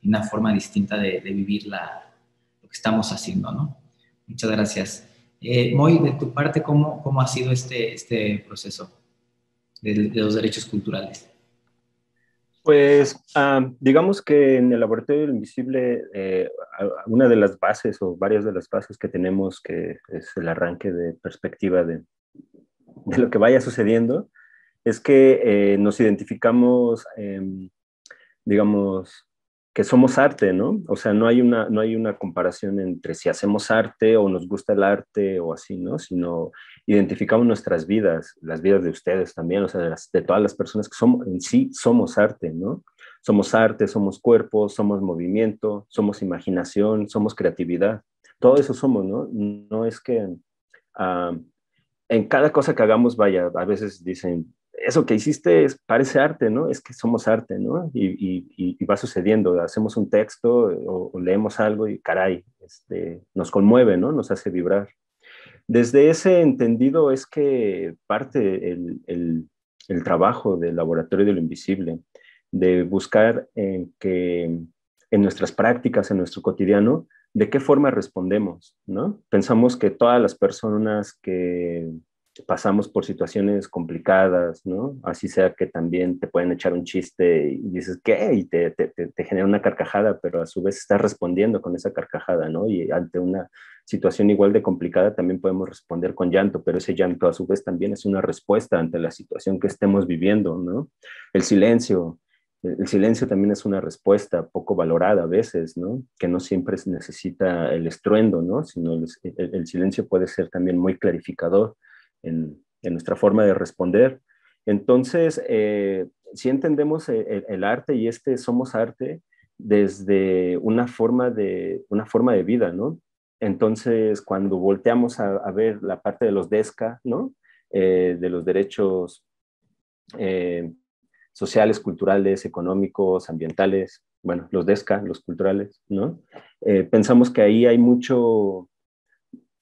y una forma distinta de vivir lo que estamos haciendo, ¿no? Muchas gracias. Moy, de tu parte, ¿cómo ha sido este proceso de los derechos culturales? Pues digamos que en el Laboratorio del Invisible, una de las bases o varias de las bases que tenemos, que es el arranque de perspectiva de lo que vaya sucediendo, es que nos identificamos, digamos, que somos arte, ¿no? O sea, no hay una comparación entre si hacemos arte o nos gusta el arte o así, ¿no? Sino identificamos nuestras vidas, las vidas de ustedes también, o sea, de todas las personas que somos, en sí somos arte, ¿no? Somos arte, somos cuerpo, somos movimiento, somos imaginación, somos creatividad. Todo eso somos, ¿no? No es que uh, en cada cosa que hagamos, vaya, a veces dicen, eso que hiciste parece arte, ¿no? Es que somos arte, ¿no? Y va sucediendo, hacemos un texto o leemos algo y caray, nos conmueve, ¿no? Nos hace vibrar. Desde ese entendido es que parte el trabajo del Laboratorio de lo Invisible, de buscar que en nuestras prácticas, en nuestro cotidiano, de qué forma respondemos, ¿no? Pensamos que todas las personas que pasamos por situaciones complicadas, ¿no? Así sea que también te pueden echar un chiste y dices, ¿qué? Y te genera una carcajada, pero a su vez estás respondiendo con esa carcajada, ¿no? Y ante una situación igual de complicada también podemos responder con llanto, pero ese llanto a su vez también es una respuesta ante la situación que estemos viviendo, ¿no? El silencio, el silencio también es una respuesta poco valorada a veces, ¿no? Que no siempre se necesita el estruendo, ¿no? Sino el silencio puede ser también muy clarificador en nuestra forma de responder. Entonces, si entendemos el arte y somos arte desde una forma de vida, ¿no? Entonces, cuando volteamos a ver la parte de los DESCA, ¿no? De los derechos eh, sociales, culturales, económicos, ambientales, bueno, los DESCA, los culturales, ¿no? Pensamos que ahí hay mucho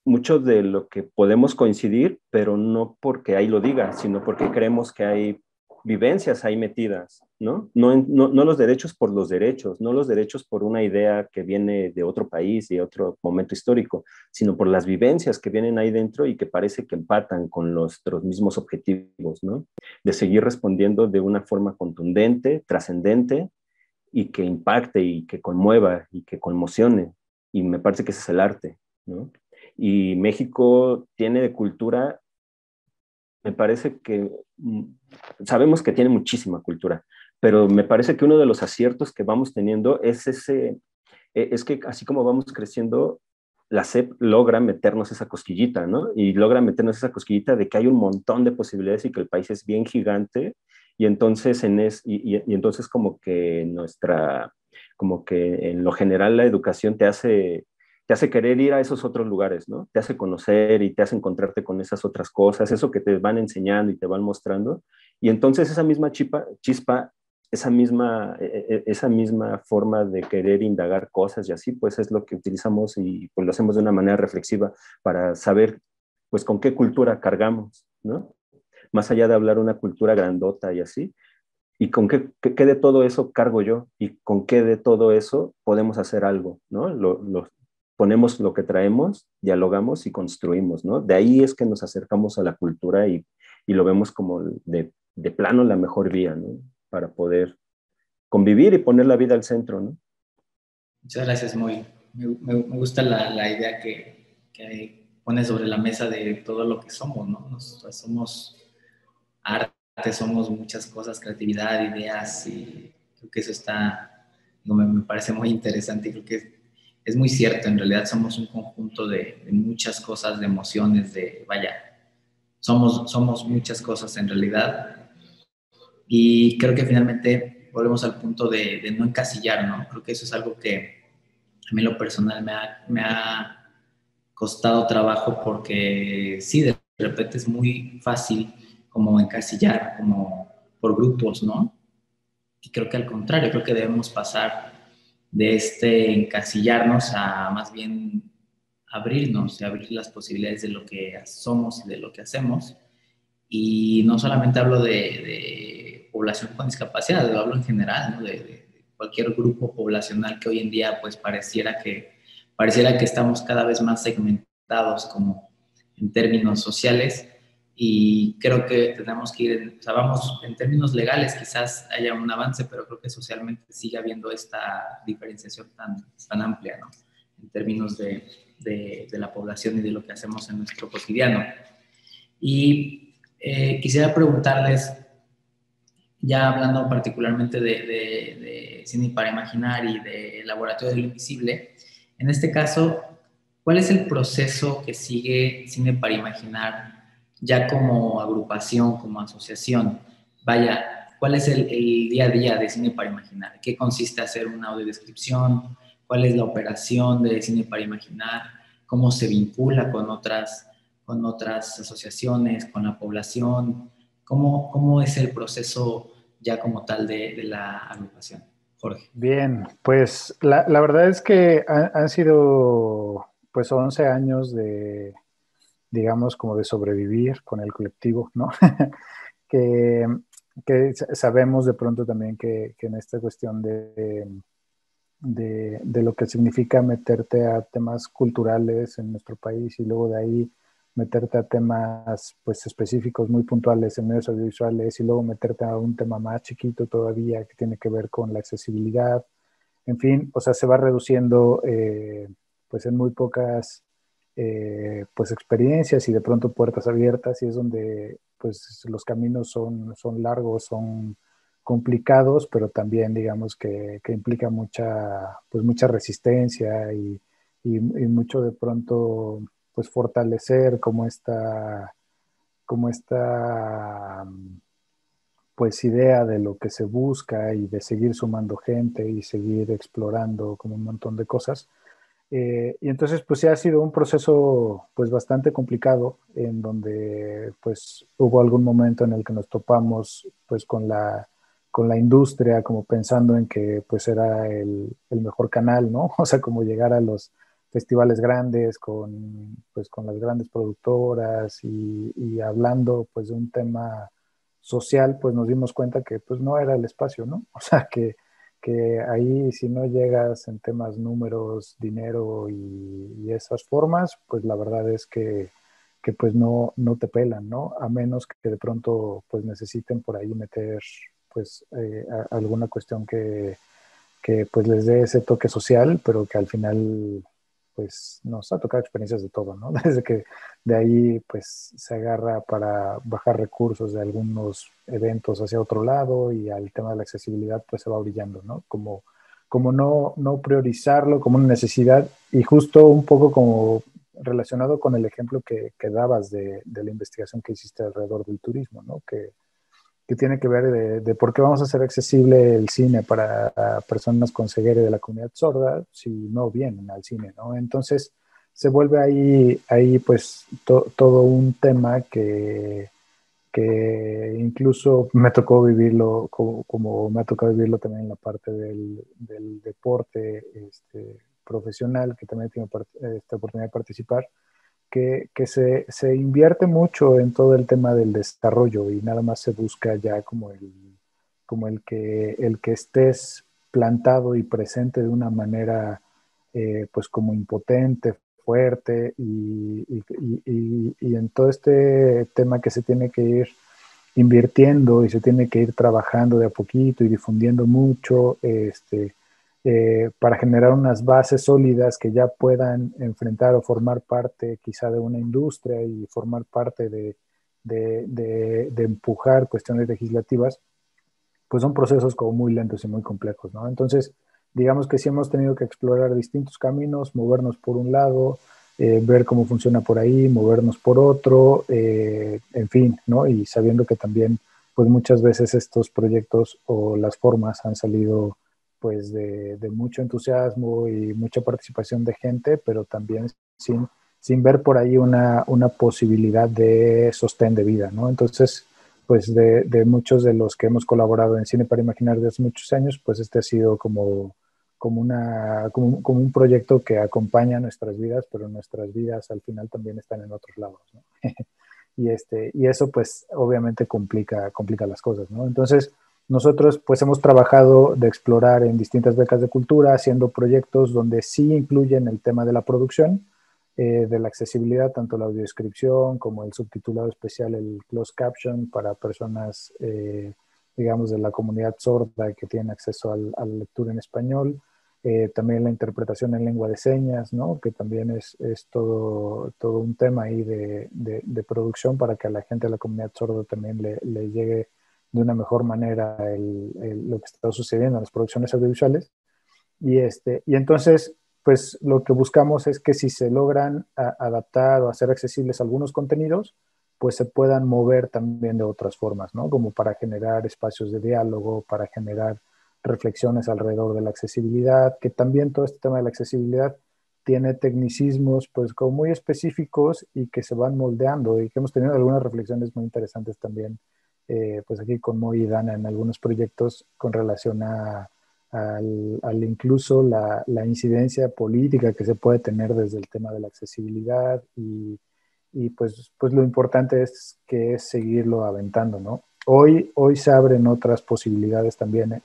de lo que podemos coincidir, pero no porque ahí lo diga, sino porque creemos que hay vivencias ahí metidas, ¿no? No los derechos por los derechos, no los derechos por una idea que viene de otro país y otro momento histórico, sino por las vivencias que vienen ahí dentro y que parece que empatan con nuestros mismos objetivos, ¿no? De seguir respondiendo de una forma contundente, trascendente y que impacte y que conmueva y que conmocione. Y me parece que ese es el arte, ¿no? Y México tiene de cultura, me parece que sabemos que tiene muchísima cultura, pero me parece que uno de los aciertos que vamos teniendo es es que así como vamos creciendo, la SEP logra meternos esa cosquillita, ¿no? Y logra meternos esa cosquillita de que hay un montón de posibilidades y que el país es bien gigante y entonces y entonces como que en lo general la educación te hace querer ir a esos otros lugares, ¿no? Te hace conocer y te hace encontrarte con esas otras cosas, eso que te van enseñando y te van mostrando. Y entonces esa misma chispa, esa misma forma de querer indagar cosas y así, pues es lo que utilizamos y pues lo hacemos de una manera reflexiva para saber, pues, con qué cultura cargamos, ¿no? Más allá de hablar una cultura grandota y así, y con qué de todo eso cargo yo y con qué de todo eso podemos hacer algo, ¿no? Ponemos lo que traemos, dialogamos y construimos, ¿no? De ahí es que nos acercamos a la cultura y lo vemos como de plano la mejor vía, ¿no? Para poder convivir y poner la vida al centro, ¿no? Muchas gracias, Moy. Me gusta la idea que pones sobre la mesa de todo lo que somos, ¿no? Somos arte, somos muchas cosas, creatividad, ideas, y creo que eso me parece muy interesante y creo que es muy cierto. En realidad somos un conjunto de muchas cosas, de emociones, somos muchas cosas en realidad. Y creo que finalmente volvemos al punto de no encasillar, ¿no? Creo que eso es algo que a mí en lo personal me ha costado trabajo porque sí, de repente es muy fácil como encasillar, como por grupos, ¿no? Y creo que al contrario, creo que debemos pasar de encasillarnos a más bien abrirnos y abrir las posibilidades de lo que somos y de lo que hacemos. Y no solamente hablo de población con discapacidad, lo hablo en general, ¿no? De cualquier grupo poblacional que hoy en día pues pareciera que estamos cada vez más segmentados como en términos sociales, y creo que tenemos que ir, o sea, vamos, en términos legales quizás haya un avance, pero creo que socialmente sigue habiendo esta diferenciación tan amplia, ¿no? En términos de la población y de lo que hacemos en nuestro cotidiano. Y quisiera preguntarles, ya hablando particularmente de Cine para Imaginar y de Laboratorio de lo Invisible, en este caso, ¿cuál es el proceso que sigue Cine para Imaginar ya como agrupación, como asociación? Vaya, ¿cuál es el día a día de Cine para Imaginar? ¿Qué consiste hacer una audiodescripción? ¿Cuál es la operación de Cine para Imaginar? ¿Cómo se vincula con otras asociaciones, con la población? ¿Cómo es el proceso ya como tal de la agrupación? Jorge. Bien, pues la verdad es que han sido pues 11 años de, digamos, como de sobrevivir con el colectivo, ¿no? que, que sabemos de pronto también que en esta cuestión de lo que significa meterte a temas culturales en nuestro país y luego de ahí meterte a temas pues específicos muy puntuales en medios audiovisuales y luego meterte a un tema más chiquito todavía que tiene que ver con la accesibilidad. En fin, o sea, se va reduciendo pues en muy pocas pues experiencias y de pronto puertas abiertas, y es donde pues los caminos son largos, son complicados, pero también digamos que implica pues mucha resistencia y mucho de pronto pues fortalecer como esta pues idea de lo que se busca y de seguir sumando gente y seguir explorando como un montón de cosas. Y entonces pues sí ha sido un proceso pues bastante complicado, en donde pues hubo algún momento en el que nos topamos pues con la industria, como pensando en que pues era el mejor canal, ¿no? O sea, como llegar a los festivales grandes pues con las grandes productoras y hablando pues de un tema social, pues nos dimos cuenta que pues no era el espacio, ¿no? O sea, que ahí si no llegas en temas números, dinero y esas formas, pues la verdad es que pues no te pelan, ¿no? A menos que de pronto pues necesiten por ahí meter pues alguna cuestión que pues les dé ese toque social, pero que al final pues nos ha tocado experiencias de todo, ¿no? Desde que de ahí pues se agarra para bajar recursos de algunos eventos hacia otro lado y al tema de la accesibilidad pues se va brillando, ¿no? Como no priorizarlo como una necesidad y justo un poco como relacionado con el ejemplo que dabas de la investigación que hiciste alrededor del turismo, ¿no? Que tiene que ver de por qué vamos a hacer accesible el cine para personas con ceguera de la comunidad sorda si no vienen al cine, ¿no? Entonces se vuelve ahí pues todo un tema que incluso me tocó vivirlo como me ha tocado vivirlo también en la parte del deporte profesional, que también he tenido esta oportunidad de participar, que se invierte mucho en todo el tema del desarrollo y nada más se busca ya como el que estés plantado y presente de una manera pues como impotente, fuerte y en todo este tema que se tiene que ir invirtiendo y se tiene que ir trabajando de a poquito y difundiendo mucho, para generar unas bases sólidas que ya puedan enfrentar o formar parte quizá de una industria y formar parte de empujar cuestiones legislativas, pues son procesos como muy lentos y muy complejos, ¿no? Entonces, digamos que sí hemos tenido que explorar distintos caminos, movernos por un lado, ver cómo funciona por ahí, movernos por otro, en fin, ¿no? Y sabiendo que también, pues muchas veces estos proyectos o las formas han salido pues de mucho entusiasmo y mucha participación de gente, pero también sin ver por ahí una posibilidad de sostén de vida, ¿no? Entonces, pues de muchos de los que hemos colaborado en Cine para Imaginar desde hace muchos años, pues este ha sido como un proyecto que acompaña nuestras vidas, pero nuestras vidas al final también están en otros lados, ¿no? Y eso pues obviamente complica las cosas, ¿no? Entonces, nosotros pues hemos trabajado de explorar en distintas becas de cultura, haciendo proyectos donde sí incluyen el tema de la producción, de la accesibilidad, tanto la audiodescripción como el subtitulado especial, el closed caption para personas, digamos, de la comunidad sorda que tienen acceso a la lectura en español. También la interpretación en lengua de señas, ¿no? Que también es todo un tema ahí de producción para que a la gente de la comunidad sorda también le llegue de una mejor manera lo que está sucediendo en las producciones audiovisuales. Y entonces, pues lo que buscamos es que si se logran adaptar o hacer accesibles algunos contenidos, pues se puedan mover también de otras formas, ¿no? Como para generar espacios de diálogo, para generar reflexiones alrededor de la accesibilidad, que también todo este tema de la accesibilidad tiene tecnicismos pues como muy específicos y que se van moldeando y que hemos tenido algunas reflexiones muy interesantes también, pues aquí con Moy y Dana en algunos proyectos con relación al incluso la incidencia política que se puede tener desde el tema de la accesibilidad y pues lo importante es que es seguirlo aventando, ¿no? Hoy se abren otras posibilidades también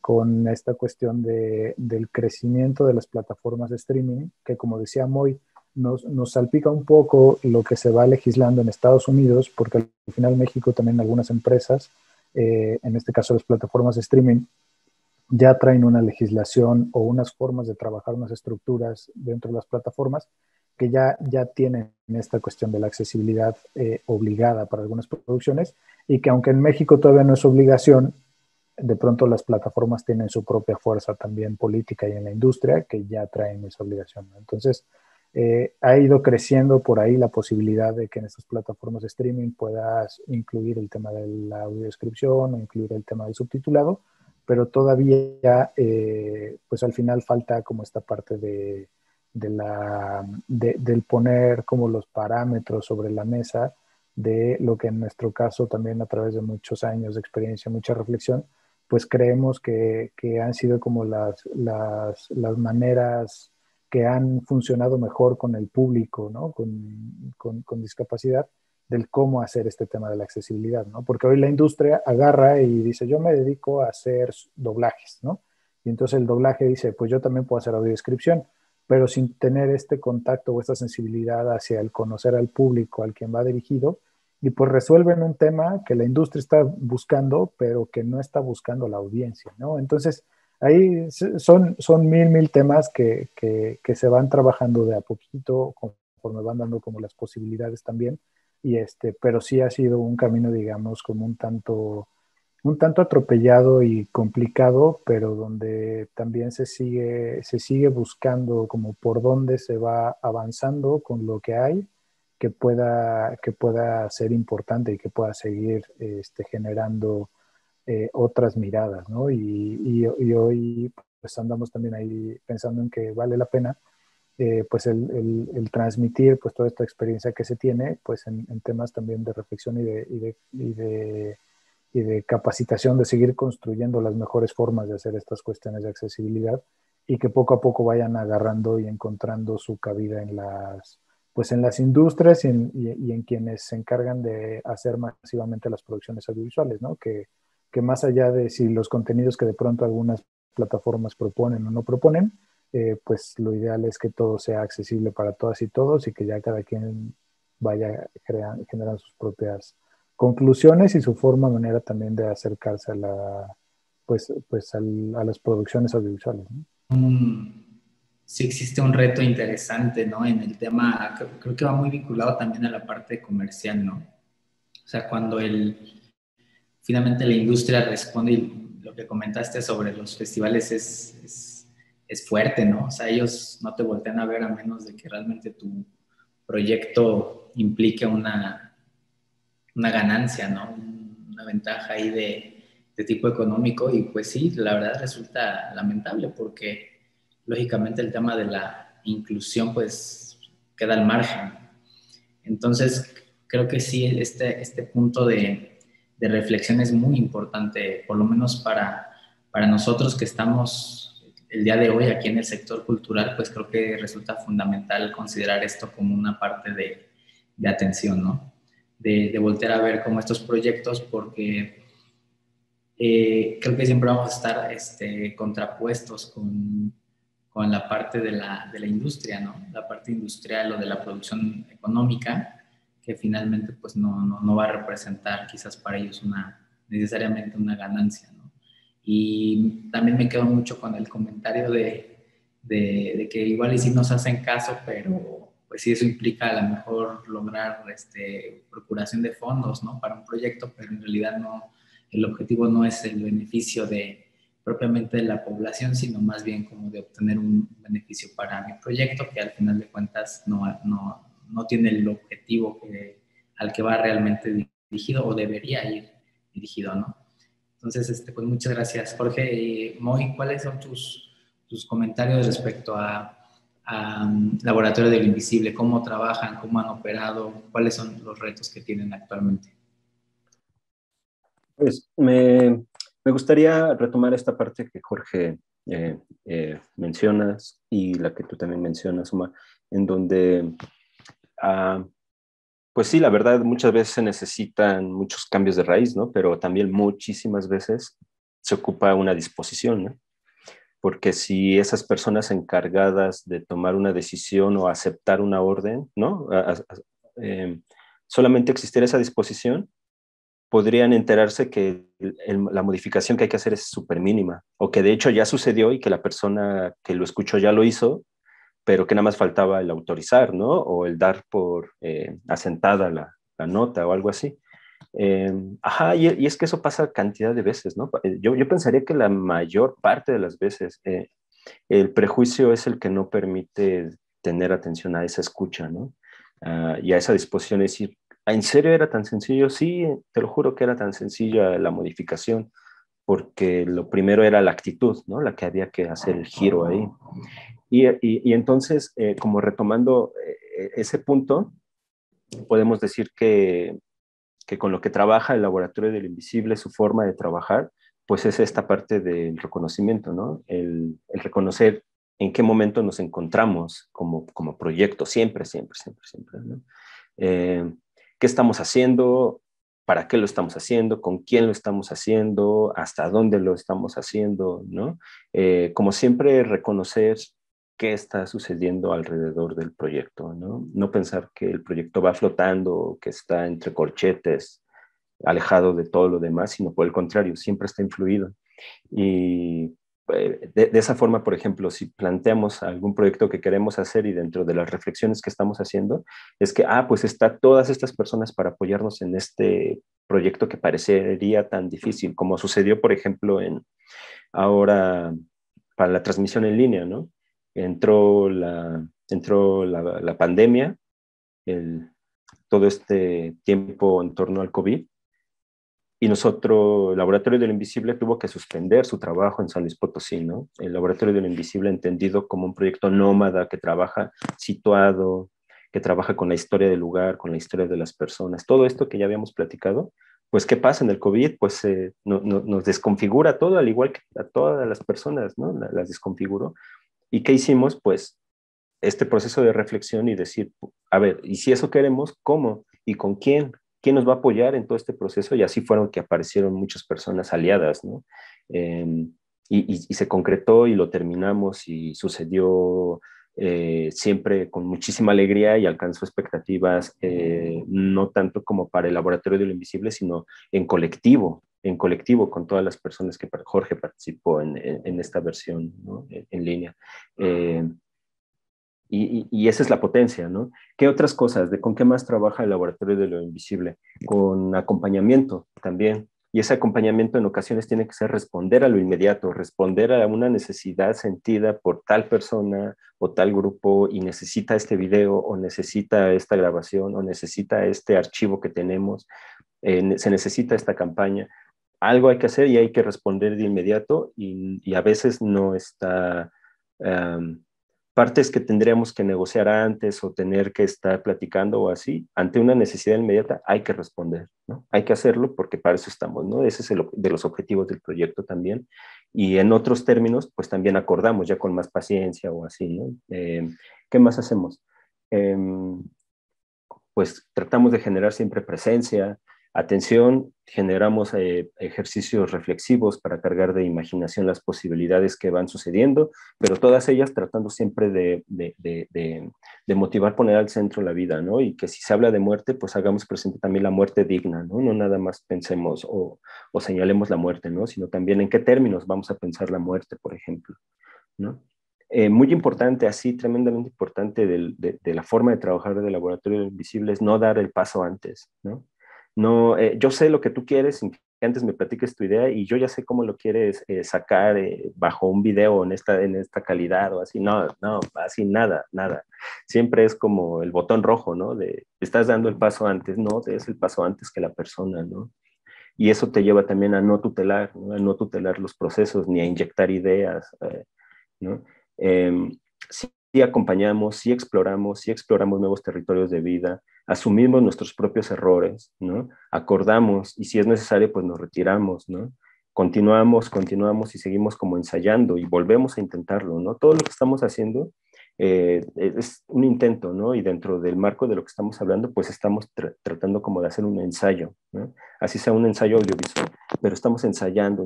con esta cuestión del crecimiento de las plataformas de streaming, que como decía Moy, nos salpica un poco lo que se va legislando en Estados Unidos, porque al final México también algunas empresas, en este caso las plataformas de streaming, ya traen una legislación o unas formas de trabajar, unas estructuras dentro de las plataformas que ya tienen esta cuestión de la accesibilidad obligada para algunas producciones y que aunque en México todavía no es obligación, de pronto las plataformas tienen su propia fuerza también política y en la industria que ya traen esa obligación, ¿no? Entonces, ha ido creciendo por ahí la posibilidad de que en estas plataformas de streaming puedas incluir el tema de la audiodescripción o incluir el tema del subtitulado, pero todavía, pues al final falta como esta parte del poner como los parámetros sobre la mesa de lo que en nuestro caso también a través de muchos años de experiencia, mucha reflexión, pues creemos que han sido como las maneras que han funcionado mejor con el público, ¿no? Con discapacidad, del cómo hacer este tema de la accesibilidad, ¿no? Porque hoy la industria agarra y dice, yo me dedico a hacer doblajes, ¿no? Y entonces el doblaje dice, pues yo también puedo hacer audiodescripción, pero sin tener este contacto o esta sensibilidad hacia el conocer al público al quien va dirigido, y pues resuelven un tema que la industria está buscando, pero que no está buscando la audiencia, ¿no? Entonces, ahí son mil temas que se van trabajando de a poquito, conforme van dando como las posibilidades también, pero sí ha sido un camino, digamos, como un tanto atropellado y complicado, pero donde también se sigue buscando como por dónde se va avanzando con lo que hay, que pueda ser importante y que pueda seguir generando otras miradas, ¿no? Y hoy pues andamos también ahí pensando en que vale la pena pues el transmitir pues toda esta experiencia que se tiene pues en temas también de reflexión y de capacitación, de seguir construyendo las mejores formas de hacer estas cuestiones de accesibilidad y que poco a poco vayan agarrando y encontrando su cabida en pues en las industrias y en quienes se encargan de hacer masivamente las producciones audiovisuales, ¿no? Que más allá de si los contenidos que de pronto algunas plataformas proponen o no proponen, pues lo ideal es que todo sea accesible para todas y todos y que ya cada quien vaya generando sus propias conclusiones y su manera también de acercarse a a las producciones audiovisuales, ¿no? Sí existe un reto interesante, ¿no? En el tema, creo que va muy vinculado también a la parte comercial, ¿no? O sea, cuando finalmente la industria responde y lo que comentaste sobre los festivales es fuerte, ¿no? O sea, ellos no te voltean a ver a menos de que realmente tu proyecto implique una ganancia, ¿no? Una ventaja ahí de tipo económico y pues sí, la verdad resulta lamentable porque lógicamente el tema de la inclusión pues queda al margen. Entonces creo que sí, este punto de reflexión es muy importante, por lo menos para nosotros que estamos el día de hoy aquí en el sector cultural, pues creo que resulta fundamental considerar esto como una parte de atención, ¿no? De voltear a ver como estos proyectos porque creo que siempre vamos a estar contrapuestos con la parte de la industria, ¿no? La parte industrial o de la producción económica, que finalmente pues no va a representar quizás para ellos necesariamente una ganancia, ¿no? Y también me quedo mucho con el comentario de que igual y sí nos hacen caso, pero pues sí eso implica a lo mejor lograr procuración de fondos, ¿no? Para un proyecto, pero en realidad el objetivo no es el beneficio propiamente de la población, sino más bien como de obtener un beneficio para mi proyecto, que al final de cuentas no tiene el objetivo al que va realmente dirigido o debería ir dirigido, ¿no? Entonces, pues muchas gracias, Jorge. Y Moy, ¿cuáles son tus comentarios respecto a Laboratorio del Invisible? ¿Cómo trabajan? ¿Cómo han operado? ¿Cuáles son los retos que tienen actualmente? Pues me gustaría retomar esta parte que Jorge mencionas y la que tú también mencionas, Omar, en donde, pues sí, la verdad, muchas veces se necesitan muchos cambios de raíz, ¿no? Pero también muchísimas veces se ocupa una disposición, ¿no? Porque si esas personas encargadas de tomar una decisión o aceptar una orden, ¿no? Solamente existiera esa disposición, podrían enterarse que la modificación que hay que hacer es súper mínima, o que de hecho ya sucedió y que la persona que lo escuchó ya lo hizo, pero que nada más faltaba el autorizar, ¿no? O el dar por asentada la nota o algo así. Ajá, y es que eso pasa cantidad de veces, ¿no? Yo pensaría que la mayor parte de las veces el prejuicio es el que no permite tener atención a esa escucha, ¿no? Y a esa disposición de decir, ¿en serio era tan sencillo? Sí, te lo juro que era tan sencilla la modificación, porque lo primero era la actitud, ¿no? La que había que hacer el giro ahí. Y entonces, como retomando ese punto, podemos decir que con lo que trabaja el Laboratorio del Invisible, su forma de trabajar, pues es esta parte del reconocimiento, ¿no? El reconocer en qué momento nos encontramos como proyecto, siempre, ¿no? qué estamos haciendo, para qué lo estamos haciendo, con quién lo estamos haciendo, hasta dónde lo estamos haciendo, ¿no? Como siempre, reconocer qué está sucediendo alrededor del proyecto, ¿no? No pensar que el proyecto va flotando, que está entre corchetes, alejado de todo lo demás, sino por el contrario, siempre está influido. Y de esa forma, por ejemplo, si planteamos algún proyecto que queremos hacer y dentro de las reflexiones que estamos haciendo, es que, pues está todas estas personas para apoyarnos en este proyecto que parecería tan difícil, como sucedió, por ejemplo, ahora para la transmisión en línea, ¿no? Entró la pandemia, todo este tiempo en torno al COVID, y el Laboratorio de lo Invisible tuvo que suspender su trabajo en San Luis Potosí, ¿no? El Laboratorio de lo Invisible entendido como un proyecto nómada que trabaja situado, que trabaja con la historia del lugar, con la historia de las personas. Todo esto que ya habíamos platicado, pues, ¿qué pasa en el COVID? Pues nos desconfigura todo, al igual que a todas las personas, ¿no? Las desconfiguró. ¿Y qué hicimos? Pues este proceso de reflexión y decir, a ver, ¿y si eso queremos, cómo? ¿Y con quién? ¿Quién nos va a apoyar en todo este proceso? Y así fueron que aparecieron muchas personas aliadas, ¿no? Y se concretó y lo terminamos y sucedió siempre con muchísima alegría y alcanzó expectativas, no tanto como para el Laboratorio de lo Invisible, sino en colectivo con todas las personas que Jorge participó en esta versión, ¿no? En línea. Y esa es la potencia, ¿no? ¿Qué otras cosas? ¿Con qué más trabaja el Laboratorio de lo Invisible? Con acompañamiento también. Y ese acompañamiento en ocasiones tiene que ser responder a lo inmediato, responder a una necesidad sentida por tal persona o tal grupo y necesita este video o necesita esta grabación o necesita este archivo que tenemos, se necesita esta campaña. Algo hay que hacer y hay que responder de inmediato y a veces no está... partes que tendríamos que negociar antes o tener que estar platicando o así, ante una necesidad inmediata hay que responder, ¿no? Hay que hacerlo porque para eso estamos, ¿no? Ese es de los objetivos del proyecto también. Y en otros términos, pues también acordamos ya con más paciencia o así, ¿no? ¿Qué más hacemos? Pues tratamos de generar siempre presencia, atención, generamos ejercicios reflexivos para cargar de imaginación las posibilidades que van sucediendo, pero todas ellas tratando siempre de motivar, poner al centro la vida, ¿no? Y que si se habla de muerte, pues hagamos presente también la muerte digna, ¿no? No nada más pensemos o señalemos la muerte, ¿no? Sino también en qué términos vamos a pensar la muerte, por ejemplo, ¿no? Muy importante, así tremendamente importante de la forma de trabajar del Laboratorio Invisible es no dar el paso antes, ¿no? No, yo sé lo que tú quieres sin que antes me platiques tu idea y yo ya sé cómo lo quieres sacar bajo un video en esta calidad o así. No, así nada. Siempre es como el botón rojo, ¿no? Estás dando el paso antes, no des el paso antes que la persona, ¿no? Y eso te lleva también a no tutelar, ¿no? A no tutelar los procesos ni a inyectar ideas, ¿no? Sí acompañamos, sí exploramos nuevos territorios de vida, asumimos nuestros propios errores, ¿no? Acordamos y si es necesario, pues nos retiramos, ¿no? Continuamos y seguimos como ensayando y volvemos a intentarlo, ¿no? Todo lo que estamos haciendo es un intento, ¿no? Y dentro del marco de lo que estamos hablando, pues estamos tratando como de hacer un ensayo, ¿no? Así sea un ensayo audiovisual, pero estamos ensayando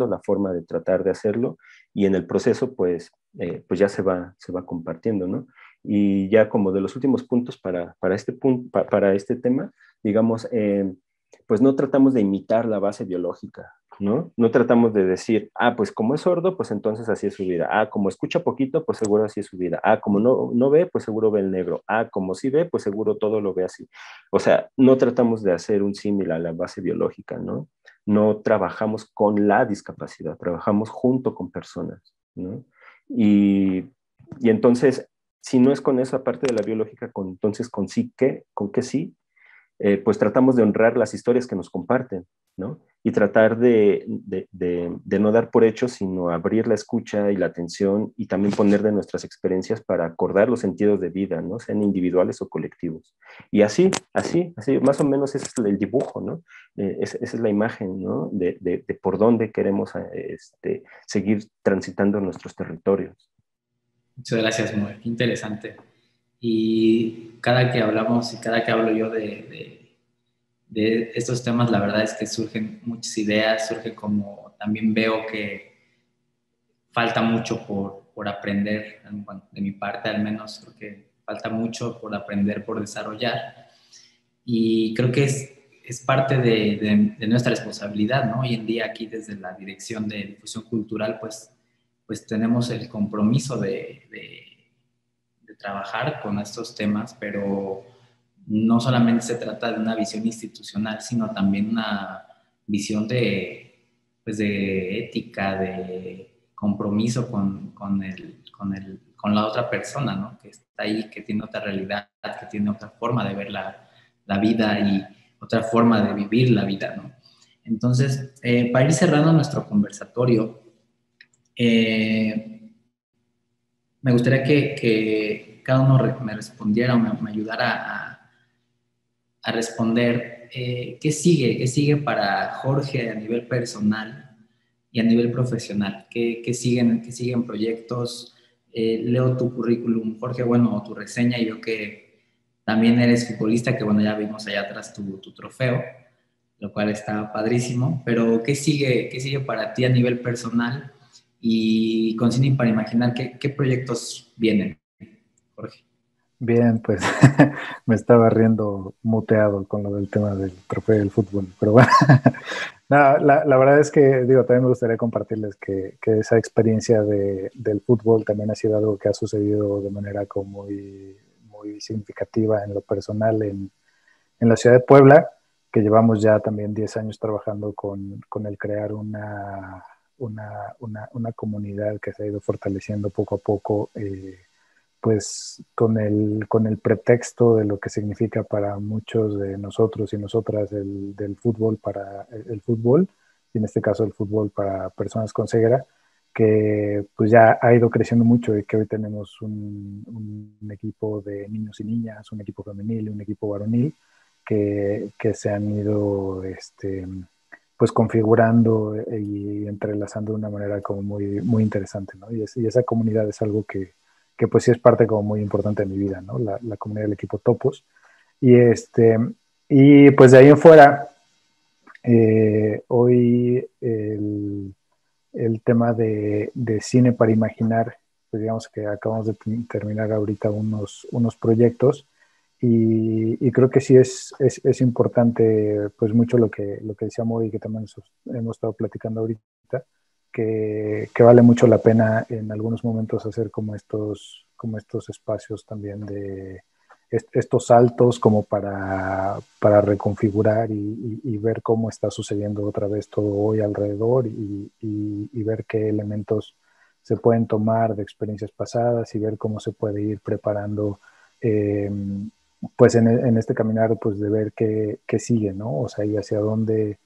la forma de tratar de hacerlo y en el proceso, pues ya se va compartiendo, ¿no? Y ya como de los últimos puntos para este tema, digamos, pues no tratamos de imitar la base biológica, ¿no? No tratamos de decir, pues como es sordo, pues entonces así es su vida. Como escucha poquito, pues seguro así es su vida. Como no ve, pues seguro ve el negro. Como sí ve, pues seguro todo lo ve así. O sea, no tratamos de hacer un símil a la base biológica, ¿no? No trabajamos con la discapacidad, trabajamos junto con personas, ¿no? Y entonces, si no es con eso, aparte de la biológica, entonces con qué sí, pues tratamos de honrar las historias que nos comparten, ¿no? Y tratar de no dar por hecho, sino abrir la escucha y la atención y también poner de nuestras experiencias para acordar los sentidos de vida, ¿no? Sean individuales o colectivos. Y así, más o menos ese es el dibujo, ¿no? Esa es la imagen, ¿no? De por dónde queremos seguir transitando nuestros territorios. Muchas gracias, muy interesante. Y cada que hablamos y cada que hablo yo de estos temas, la verdad es que surgen muchas ideas, surge como también veo que falta mucho por aprender, de mi parte al menos, creo que falta mucho por aprender, por desarrollar. Y creo que es parte de nuestra responsabilidad, ¿no? Hoy en día aquí desde la Dirección de Difusión Cultural, pues tenemos el compromiso de trabajar con estos temas, pero no solamente se trata de una visión institucional, sino también una visión pues de ética, de compromiso con la otra persona, ¿no? Que está ahí, que tiene otra realidad, que tiene otra forma de ver la vida y otra forma de vivir la vida, ¿no? Entonces, para ir cerrando nuestro conversatorio, me gustaría que cada uno me respondiera o me ayudara a responder qué sigue para Jorge a nivel personal y a nivel profesional, qué siguen proyectos. Leo tu currículum, Jorge, bueno, o tu reseña, y veo que también eres futbolista, que bueno, ya vimos allá atrás tu trofeo, lo cual está padrísimo, pero qué sigue para ti a nivel personal y con Cine para Imaginar, qué proyectos vienen, Jorge? Bien, pues me estaba riendo muteado con lo del tema del trofeo del fútbol, pero bueno, no, la verdad es que, digo, también me gustaría compartirles que esa experiencia del fútbol también ha sido algo que ha sucedido de manera como muy significativa en lo personal en la ciudad de Puebla, que llevamos ya también 10 años trabajando con el crear una comunidad que se ha ido fortaleciendo poco a poco, pues con el pretexto de lo que significa para muchos de nosotros y nosotras del fútbol para el fútbol, y en este caso el fútbol para personas con ceguera, que pues ya ha ido creciendo mucho y que hoy tenemos un equipo de niños y niñas, un equipo femenil y un equipo varonil que se han ido pues configurando y entrelazando de una manera como muy interesante, ¿no? Y esa comunidad es algo que pues sí es parte como muy importante de mi vida, ¿no? La comunidad del equipo Topos. Y, y pues de ahí en fuera, hoy el tema de cine para imaginar, pues digamos que acabamos de terminar ahorita unos proyectos y creo que sí es importante pues mucho lo que decía Mori, que también hemos estado platicando ahorita, que vale mucho la pena en algunos momentos hacer como estos espacios también de estos saltos como para reconfigurar y ver cómo está sucediendo otra vez todo hoy alrededor y ver qué elementos se pueden tomar de experiencias pasadas y ver cómo se puede ir preparando eh, pues en este caminar pues de ver qué sigue, ¿no? O sea, y hacia dónde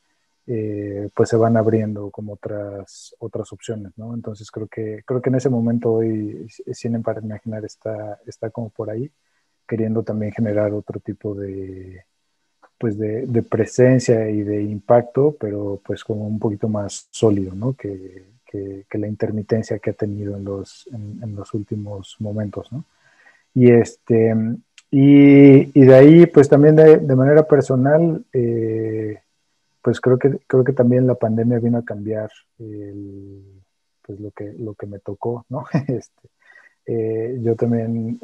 pues se van abriendo como otras opciones, ¿no? Entonces creo que en ese momento hoy Cine para Imaginar está como por ahí, queriendo también generar otro tipo pues de presencia y de impacto, pero pues como un poquito más sólido, ¿no? Que la intermitencia que ha tenido en los últimos momentos, ¿no? Y y de ahí, pues también de manera personal, pues creo que también la pandemia vino a cambiar pues lo que me tocó, ¿no? Yo también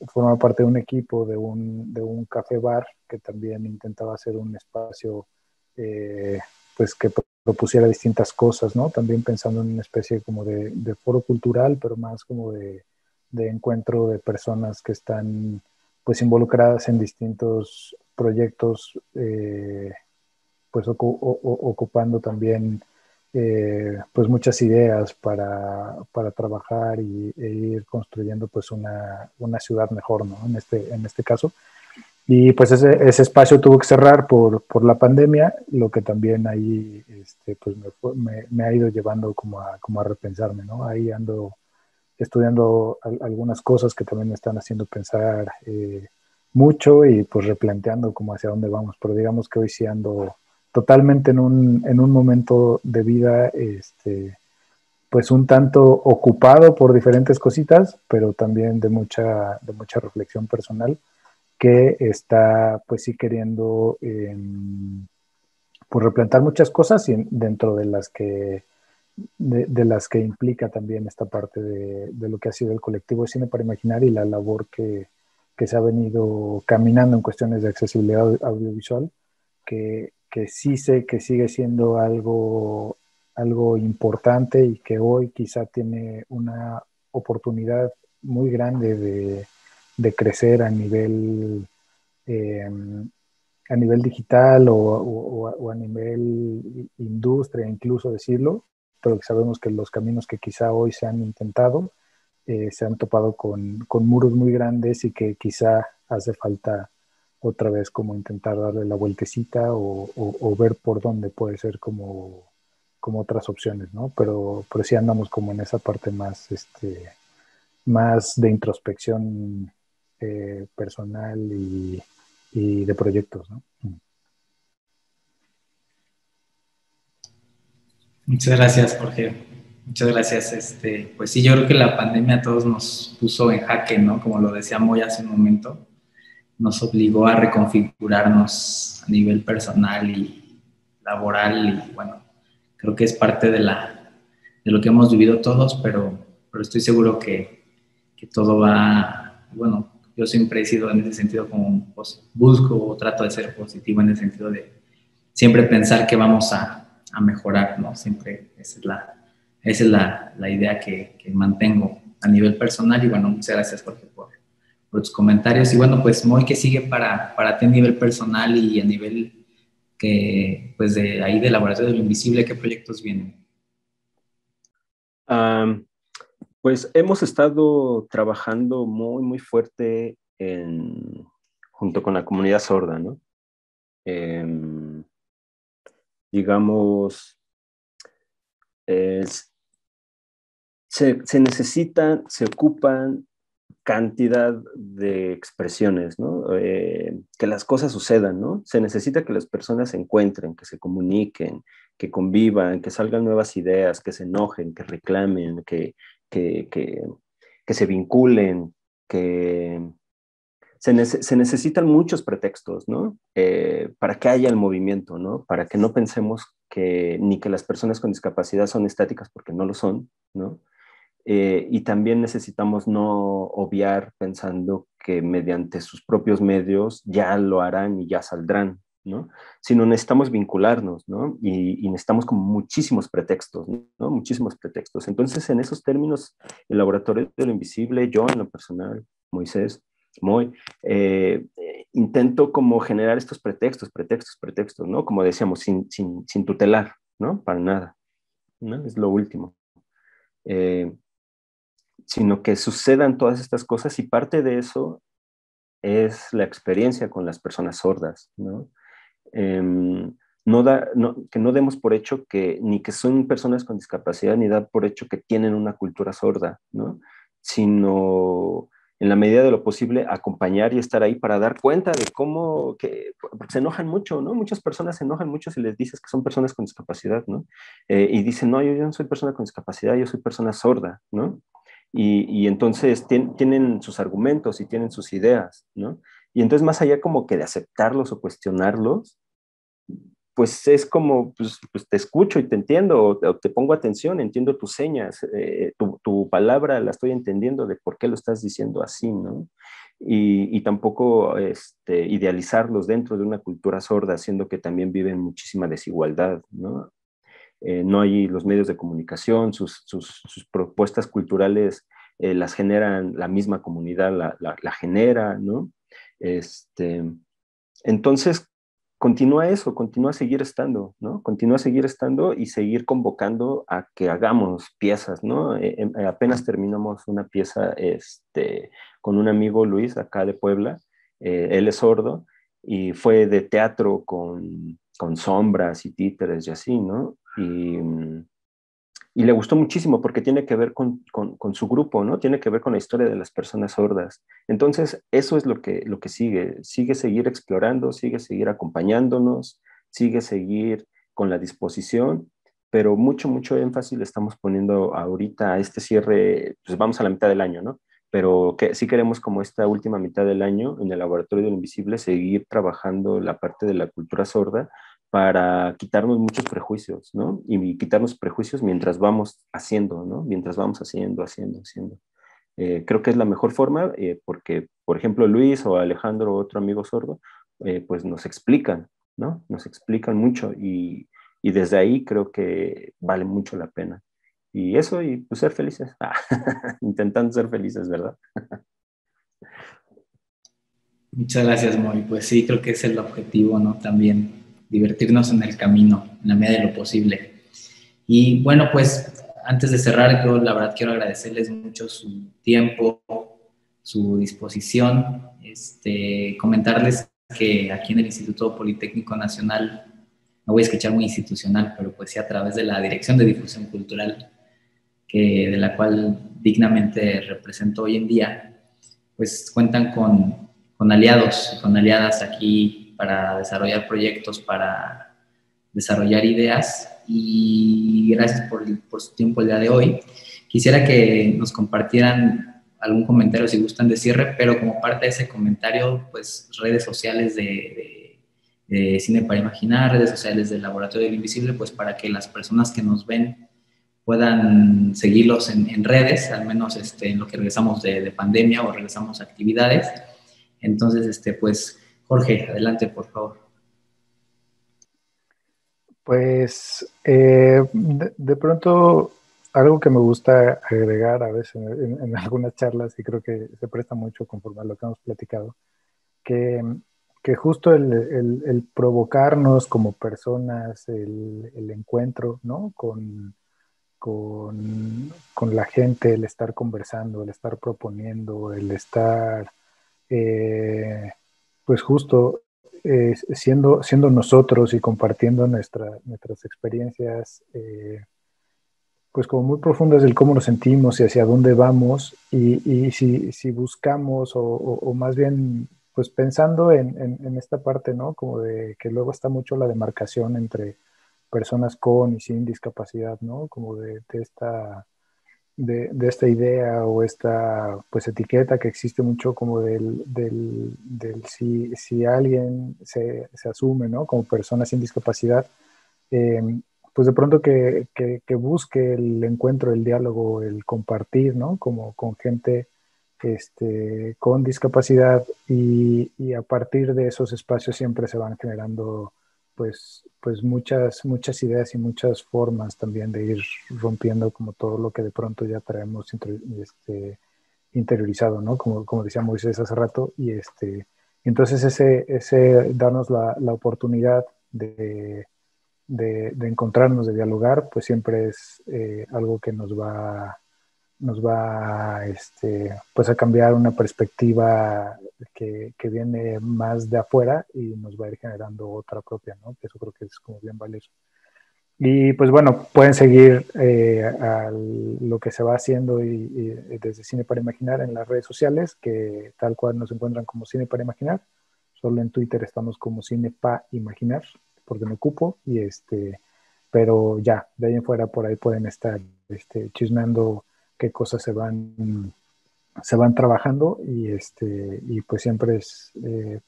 formaba parte de un equipo de un café bar que también intentaba hacer un espacio eh, pues que propusiera distintas cosas, ¿no? También pensando en una especie como de foro cultural, pero más como de encuentro de personas que están pues involucradas en distintos proyectos, pues ocupando también pues muchas ideas para trabajar e ir construyendo pues una ciudad mejor, ¿no? En este caso. Y pues ese espacio tuvo que cerrar por la pandemia, lo que también ahí pues me ha ido llevando como a repensarme, ¿no? Ahí ando estudiando algunas cosas que también me están haciendo pensar mucho y pues replanteando como hacia dónde vamos, pero digamos que hoy sí ando totalmente en un momento de vida pues un tanto ocupado por diferentes cositas, pero también de mucha reflexión personal, que está pues sí queriendo pues replantar muchas cosas y dentro de las que implica también esta parte de lo que ha sido el colectivo de Cine para Imaginar y la labor que se ha venido caminando en cuestiones de accesibilidad audiovisual, que sí sé que sigue siendo algo importante y que hoy quizá tiene una oportunidad muy grande de crecer eh, a nivel digital o a nivel industria, incluso decirlo, pero que sabemos que los caminos que quizá hoy se han intentado se han topado con muros muy grandes y que quizá hace falta otra vez como intentar darle la vueltecita o ver por dónde puede ser como otras opciones, ¿no? Pero sí andamos como en esa parte más de introspección personal y de proyectos, ¿no? Muchas gracias, Jorge. Muchas gracias. Pues sí, yo creo que la pandemia a todos nos puso en jaque, ¿no? Como lo decía Moy hace un momento, nos obligó a reconfigurarnos a nivel personal y laboral y bueno, creo que es parte de lo que hemos vivido todos, pero estoy seguro que todo va, bueno, yo siempre he sido en ese sentido como busco o trato de ser positivo en el sentido de siempre pensar que vamos a mejorar, ¿no? Siempre esa es la idea que mantengo a nivel personal y bueno, muchas gracias Jorge por tus comentarios y bueno, pues muy que sigue para ti a nivel personal y a nivel que, pues de ahí del Laboratorio de lo Invisible, ¿qué proyectos vienen? Pues hemos estado trabajando muy, muy fuerte junto con la comunidad sorda, ¿no? Digamos, se necesitan, se ocupan cantidad de expresiones, ¿no? Que las cosas sucedan, ¿no? Se necesita que las personas se encuentren, que se comuniquen, que convivan, que salgan nuevas ideas, que se enojen, que reclamen, que, que, que se vinculen, que se necesitan muchos pretextos, ¿no? Para que haya el movimiento, ¿no? Para que no pensemos ni que las personas con discapacidad son estáticas porque no lo son, ¿no? Y también necesitamos no obviar pensando que mediante sus propios medios ya lo harán y ya saldrán, ¿no? Sino necesitamos vincularnos, ¿no? Y necesitamos como muchísimos pretextos, ¿no? Muchísimos pretextos. Entonces, en esos términos, el Laboratorio de lo Invisible, yo en lo personal, Moisés, Moy, intento como generar estos pretextos, ¿no? Como decíamos, sin tutelar, ¿no? Para nada, ¿no? Es lo último. Sino que sucedan todas estas cosas y parte de eso es la experiencia con las personas sordas, ¿no? Que no demos por hecho que ni que son personas con discapacidad, ni dar por hecho que tienen una cultura sorda, ¿no? Sino en la medida de lo posible acompañar y estar ahí para dar cuenta de cómo que se enojan mucho, ¿no? Muchas personas se enojan mucho si les dices que son personas con discapacidad, ¿no? Y dicen, no, yo no soy persona con discapacidad, yo soy persona sorda, ¿no? Y entonces tienen sus argumentos y tienen sus ideas, ¿no? Y entonces más allá como que de aceptarlos o cuestionarlos, pues es como, pues te escucho y te entiendo, o te pongo atención, entiendo tus señas, tu palabra la estoy entendiendo de por qué lo estás diciendo así, ¿no? Y tampoco idealizarlos dentro de una cultura sorda, siendo que también viven muchísima desigualdad, ¿no? No hay los medios de comunicación, sus propuestas culturales las generan la misma comunidad, la genera, ¿no? Entonces, continúa eso, continúa a seguir estando, ¿no? Continúa a seguir estando y seguir convocando a que hagamos piezas, ¿no? Apenas terminamos una pieza con un amigo Luis, acá de Puebla, él es sordo, y fue de teatro con sombras y títeres y así, ¿no? Y le gustó muchísimo porque tiene que ver con su grupo, ¿no? Tiene que ver con la historia de las personas sordas. Entonces, eso es lo que sigue seguir explorando, sigue seguir acompañándonos, sigue seguir con la disposición pero mucho énfasis le estamos poniendo ahorita a este cierre, pues vamos a la mitad del año, ¿no? Pero que sí queremos como esta última mitad del año en el Laboratorio del Invisible seguir trabajando la parte de la cultura sorda para quitarnos muchos prejuicios, ¿no? Y quitarnos prejuicios mientras vamos haciendo, ¿no? Mientras vamos haciendo. Creo que es la mejor forma porque, por ejemplo, Luis o Alejandro, otro amigo sordo, pues nos explican, ¿no? Nos explican mucho y desde ahí creo que vale mucho la pena. Y eso, y pues ser felices. Intentando ser felices, ¿verdad? Muchas gracias, Moy. Pues sí, creo que es el objetivo, ¿no? También divertirnos en el camino, en la medida de lo posible. Y bueno, pues antes de cerrar, yo la verdad quiero agradecerles mucho su tiempo, su disposición, comentarles que aquí en el Instituto Politécnico Nacional, me voy a escuchar muy institucional, pero pues sí a través de la Dirección de Difusión Cultural, de la cual dignamente represento hoy en día, pues cuentan con aliados y con aliadas aquí para desarrollar proyectos, para desarrollar ideas, y gracias por su tiempo el día de hoy. Quisiera que nos compartieran algún comentario si gustan de cierre, pero como parte de ese comentario, pues redes sociales de Cine para Imaginar, redes sociales del Laboratorio del Invisible, pues para que las personas que nos ven puedan seguirlos en redes, al menos en lo que regresamos de pandemia o regresamos a actividades. Entonces, pues, Jorge, adelante, por favor. Pues de pronto algo que me gusta agregar a veces en algunas charlas y creo que se presta mucho conforme a lo que hemos platicado, que, que justo el provocarnos como personas, el encuentro, ¿no? Con la gente, el estar conversando, el estar proponiendo, el estar, pues justo siendo nosotros y compartiendo nuestras experiencias, pues como muy profundas del cómo nos sentimos y hacia dónde vamos, y si buscamos, o más bien, pues pensando en esta parte, ¿no? Como de que luego está mucho la demarcación entre personas con y sin discapacidad, ¿no? Como de esta idea o esta pues etiqueta que existe mucho como del si alguien se asume, ¿no? Como persona sin discapacidad, eh, pues de pronto que busque el encuentro, el diálogo, el compartir, ¿no? Como con gente con discapacidad, y a partir de esos espacios siempre se van generando pues muchas ideas y muchas formas también de ir rompiendo como todo lo que de pronto ya traemos interiorizado, ¿no? Como decía Moisés hace rato, y entonces ese darnos la oportunidad de encontrarnos, de dialogar, pues siempre es algo que nos va pues a cambiar una perspectiva que viene más de afuera y nos va a ir generando otra propia, ¿no? Que eso creo que es como bien valioso. Y pues bueno, pueden seguir lo que se va haciendo y desde Cine para Imaginar en las redes sociales, que tal cual nos encuentran como Cine para Imaginar. Solo en Twitter estamos como Cine para Imaginar, porque me ocupo, pero ya, de ahí en fuera por ahí pueden estar chismeando qué cosas se van trabajando, y pues siempre es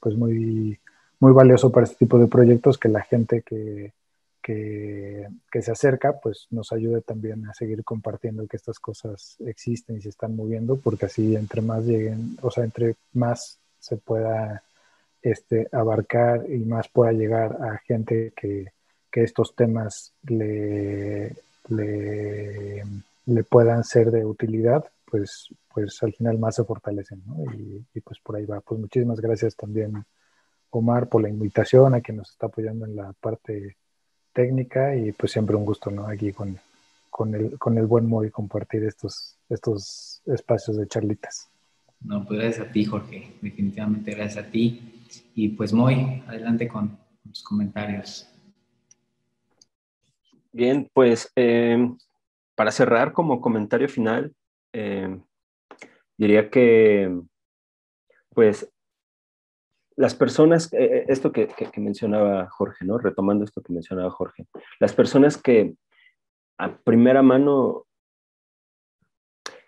pues muy valioso para este tipo de proyectos que la gente que se acerca pues nos ayude también a seguir compartiendo que estas cosas existen y se están moviendo, porque así entre más lleguen, o sea, entre más se pueda abarcar y más pueda llegar a gente que estos temas le puedan ser de utilidad, pues al final más se fortalecen, ¿no? Y pues por ahí va. Pues muchísimas gracias también, Omar, por la invitación, a quien nos está apoyando en la parte técnica, y pues siempre un gusto, ¿no? Aquí con el buen Moy compartir estos espacios de charlitas. No, pues gracias a ti, Jorge, definitivamente gracias a ti. Y pues Moy, adelante con tus comentarios. Bien, pues para cerrar como comentario final, diría que pues las personas, esto que mencionaba Jorge, ¿no? Retomando esto que mencionaba Jorge, las personas que a primera mano,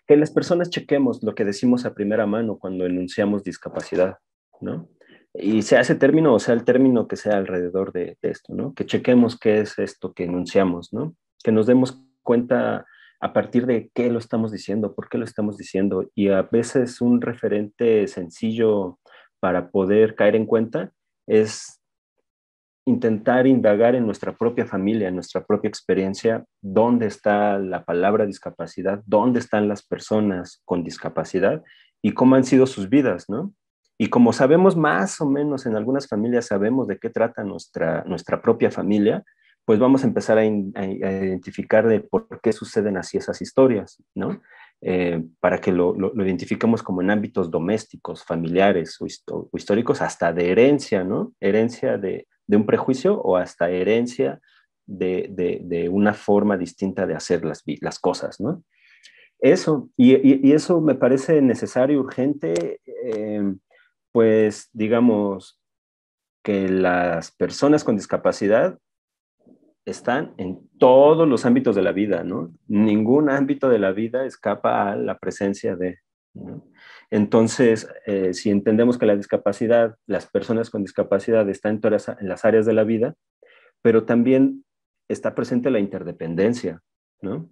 que las personas chequemos lo que decimos a primera mano cuando enunciamos discapacidad, ¿no? Y sea ese término o sea el término que sea alrededor de esto, ¿no? Que chequemos qué es esto que enunciamos, ¿no? Que nos demos cuenta a partir de qué lo estamos diciendo, por qué lo estamos diciendo. Y a veces un referente sencillo para poder caer en cuenta es intentar indagar en nuestra propia familia, en nuestra propia experiencia, dónde está la palabra discapacidad, dónde están las personas con discapacidad y cómo han sido sus vidas, ¿no? Y como sabemos más o menos, en algunas familias sabemos de qué trata nuestra propia familia, pues vamos a empezar a identificar de por qué suceden así esas historias, ¿no? Para que lo identifiquemos como en ámbitos domésticos, familiares o históricos, hasta de herencia, ¿no? Herencia de un prejuicio o hasta herencia de una forma distinta de hacer las cosas, ¿no? Eso, y eso me parece necesario, urgente, pues digamos que las personas con discapacidad están en todos los ámbitos de la vida, ¿no? Ningún ámbito de la vida escapa a la presencia de, ¿no? Entonces, si entendemos que la discapacidad, las personas con discapacidad están en todas en las áreas de la vida, pero también está presente la interdependencia, ¿no?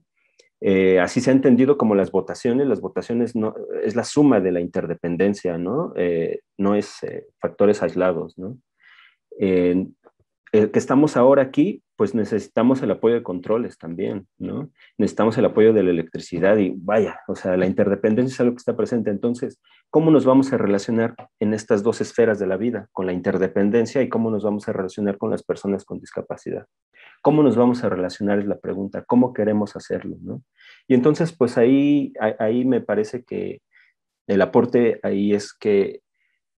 Así se ha entendido como las votaciones no, es la suma de la interdependencia, ¿no? No es factores aislados, ¿no? Eh, que estamos ahora aquí, pues necesitamos el apoyo de controles también, ¿no? Necesitamos el apoyo de la electricidad y vaya, o sea, la interdependencia es algo que está presente. Entonces, ¿cómo nos vamos a relacionar en estas dos esferas de la vida, con la interdependencia y cómo nos vamos a relacionar con las personas con discapacidad? ¿Cómo nos vamos a relacionar? Es la pregunta. ¿Cómo queremos hacerlo? ¿No? Y entonces, pues ahí me parece que el aporte ahí es que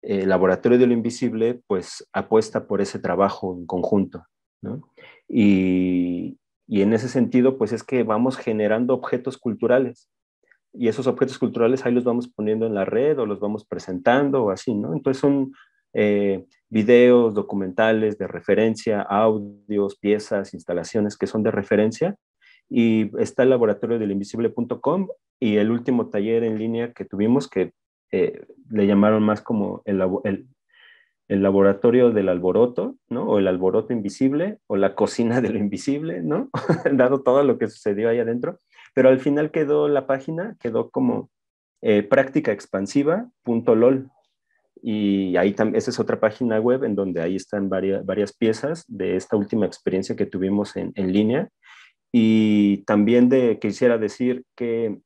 el Laboratorio de lo Invisible, pues apuesta por ese trabajo en conjunto, ¿no? Y en ese sentido, pues es que vamos generando objetos culturales. Y esos objetos culturales ahí los vamos poniendo en la red o los vamos presentando o así, ¿no? Entonces son videos, documentales de referencia, audios, piezas, instalaciones que son de referencia. Y está el laboratorio del invisible.com y el último taller en línea que tuvimos que le llamaron más como el laboratorio del alboroto, ¿no? O el alboroto invisible, o la cocina de lo invisible, ¿no? Dado todo lo que sucedió ahí adentro. Pero al final quedó la página, quedó como prácticaexpansiva.lol. Y ahí también, esa es otra página web en donde ahí están varias piezas de esta última experiencia que tuvimos en línea. Y también quisiera decir que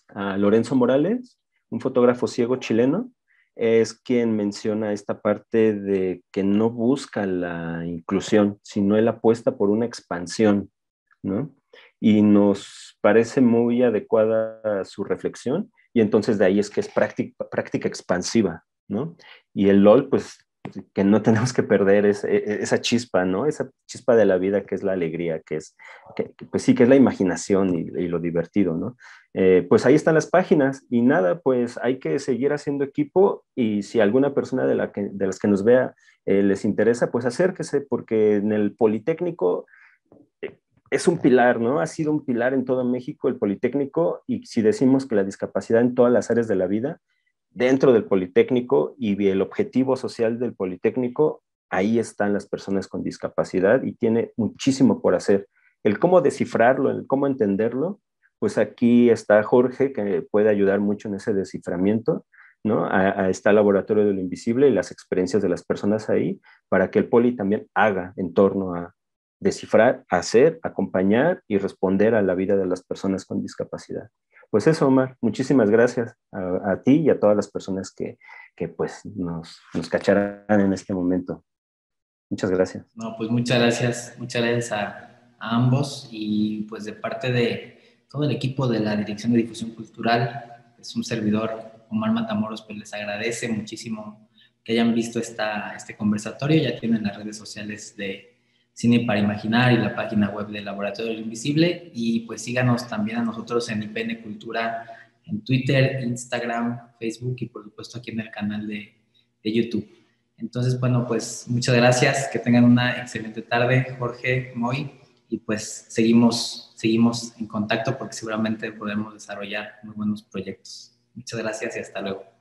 a Lorenzo Morales, un fotógrafo ciego chileno, es quien menciona esta parte de que no busca la inclusión, sino él apuesta por una expansión, ¿no? Y nos parece muy adecuada su reflexión, y entonces de ahí es que es práctica expansiva, ¿no? Y el LOL, pues que no tenemos que perder esa chispa, ¿no? Esa chispa de la vida que es la alegría, pues sí, que es la imaginación y lo divertido, ¿no? Pues ahí están las páginas y nada, pues hay que seguir haciendo equipo y si alguna persona de las que nos vea les interesa, pues acérquese porque en el Politécnico es un pilar, ¿no? Ha sido un pilar en todo México el Politécnico y si decimos que la discapacidad en todas las áreas de la vida, dentro del Politécnico y el objetivo social del Politécnico, ahí están las personas con discapacidad y tiene muchísimo por hacer. El cómo descifrarlo, el cómo entenderlo, pues aquí está Jorge que puede ayudar mucho en ese desciframiento, ¿no? Está el Laboratorio de lo Invisible y las experiencias de las personas ahí para que el Poli también haga en torno a descifrar, hacer, acompañar y responder a la vida de las personas con discapacidad. Pues eso, Omar, muchísimas gracias a ti y a todas las personas que pues nos cacharán en este momento. Muchas gracias. No, pues muchas gracias a ambos y pues de parte de todo el equipo de la Dirección de Difusión Cultural, es un servidor, Omar Matamoros, pues les agradece muchísimo que hayan visto este conversatorio, ya tienen las redes sociales de Cine para Imaginar y la página web del Laboratorio del Invisible y pues síganos también a nosotros en IPN Cultura en Twitter, Instagram, Facebook y por supuesto aquí en el canal de YouTube. Entonces, bueno, pues muchas gracias, que tengan una excelente tarde, Jorge, Moy, y pues seguimos en contacto porque seguramente podemos desarrollar muy buenos proyectos. Muchas gracias y hasta luego.